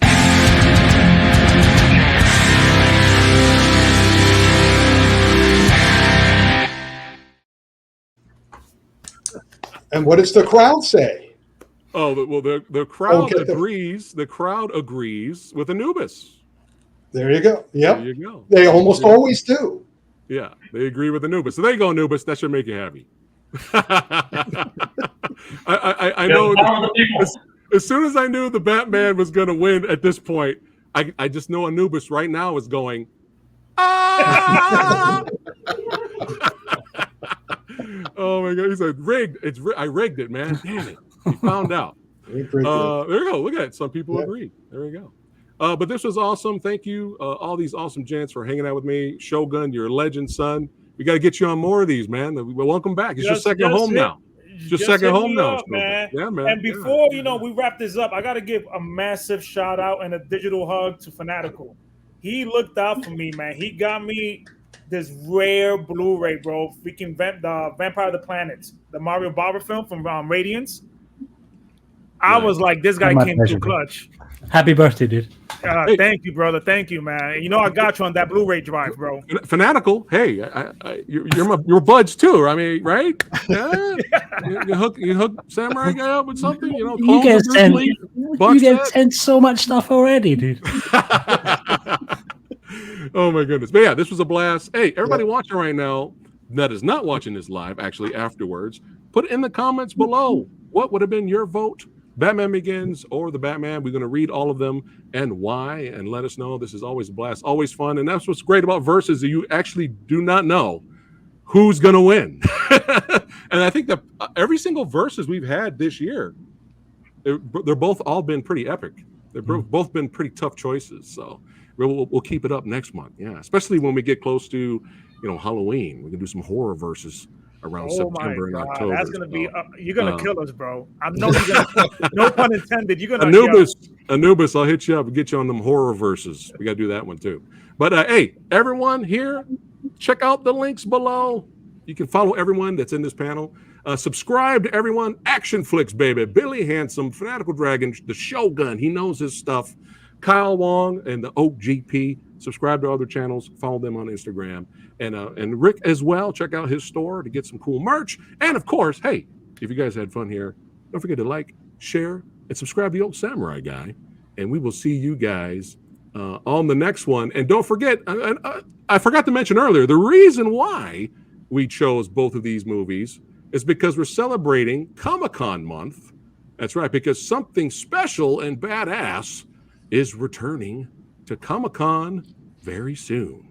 And what does the crowd say? Oh, well, the crowd agrees. The crowd agrees with Anubis. There you go. Yep. There you go. They almost always do. Yeah, they agree with Anubis. So there you go, Anubis. That should make you happy. I know. As soon as I knew the Batman was going to win at this point, I just know Anubis right now is going, ah! Oh my God! He said, "Rigged." I rigged it, man. Damn it! He found out. There you go. Look at it. Some people agree. There we go. But this was awesome. Thank you, all these awesome gents, for hanging out with me. Shogun, you're a legend, son. We got to get you on more of these, man. Welcome back. It's your second home now. Just second home now, man. Yeah, man. And before we wrap this up, I got to give a massive shout out and a digital hug to Fanatical. He looked out for me, man. He got me this rare Blu-ray, bro. Freaking the Vampire of the Planets, the Mario Bava film from Radiance. I was like, this guy came through clutch. Happy birthday, dude. Thank you, brother. Thank you, man. You know I got you on that Blu-ray drive, bro. Fanatical. Hey, you're buds too. I mean, right? Yeah. you hook Samurai Guy up with something. You know, you get sent so much stuff already, dude. Oh my goodness. But yeah, this was a blast. Hey, everybody watching right now that is not watching this live, actually afterwards, put in the comments below what would have been your vote. Batman Begins or the Batman. We're going to read all of them and why, and let us know. This is always a blast, always fun. And that's what's great about Versus, that you actually do not know who's going to win. And I think that every single Versus we've had this year, they're both all been pretty epic. They've both been pretty tough choices. So we'll keep it up next month. Yeah, especially when we get close to, Halloween. We can do some horror Versus around September and October. That's gonna be you're gonna kill us, bro. I know you're gonna. No pun intended. You're gonna Anubis. I'll hit you up and get you on them horror Verses. We gotta do that one too. But hey, everyone here, check out the links below. You can follow everyone that's in this panel. Subscribe to everyone. Action Flicks, baby. Billy Handsome, Fanatical Dragon, the Shogun. He knows his stuff. Kyle Wong and the OGP. Subscribe to other channels. Follow them on Instagram. And Rick as well. Check out his store to get some cool merch. And of course, hey, if you guys had fun here, don't forget to like, share, and subscribe to the Old Samurai Guy. And we will see you guys on the next one. And don't forget, I forgot to mention earlier, the reason why we chose both of these movies is because we're celebrating Comic-Con month. That's right, because something special and badass is returning to Comic-Con very soon.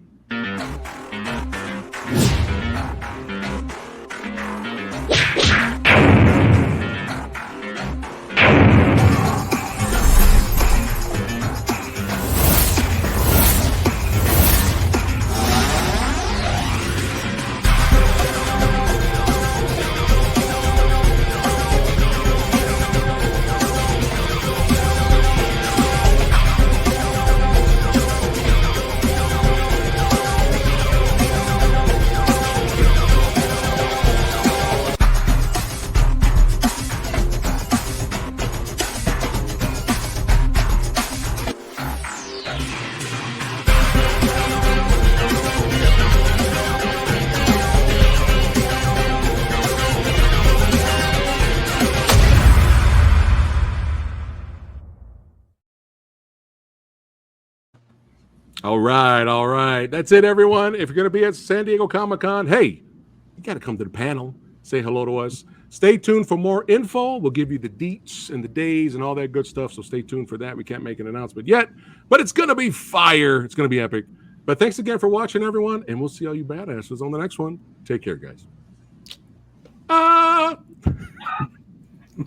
All right. That's it, everyone. If you're going to be at San Diego Comic-Con, hey, you got to come to the panel. Say hello to us. Stay tuned for more info. We'll give you the deets and the days and all that good stuff, so stay tuned for that. We can't make an announcement yet, but it's going to be fire. It's going to be epic. But thanks again for watching, everyone, and we'll see all you badasses on the next one. Take care, guys. Ah.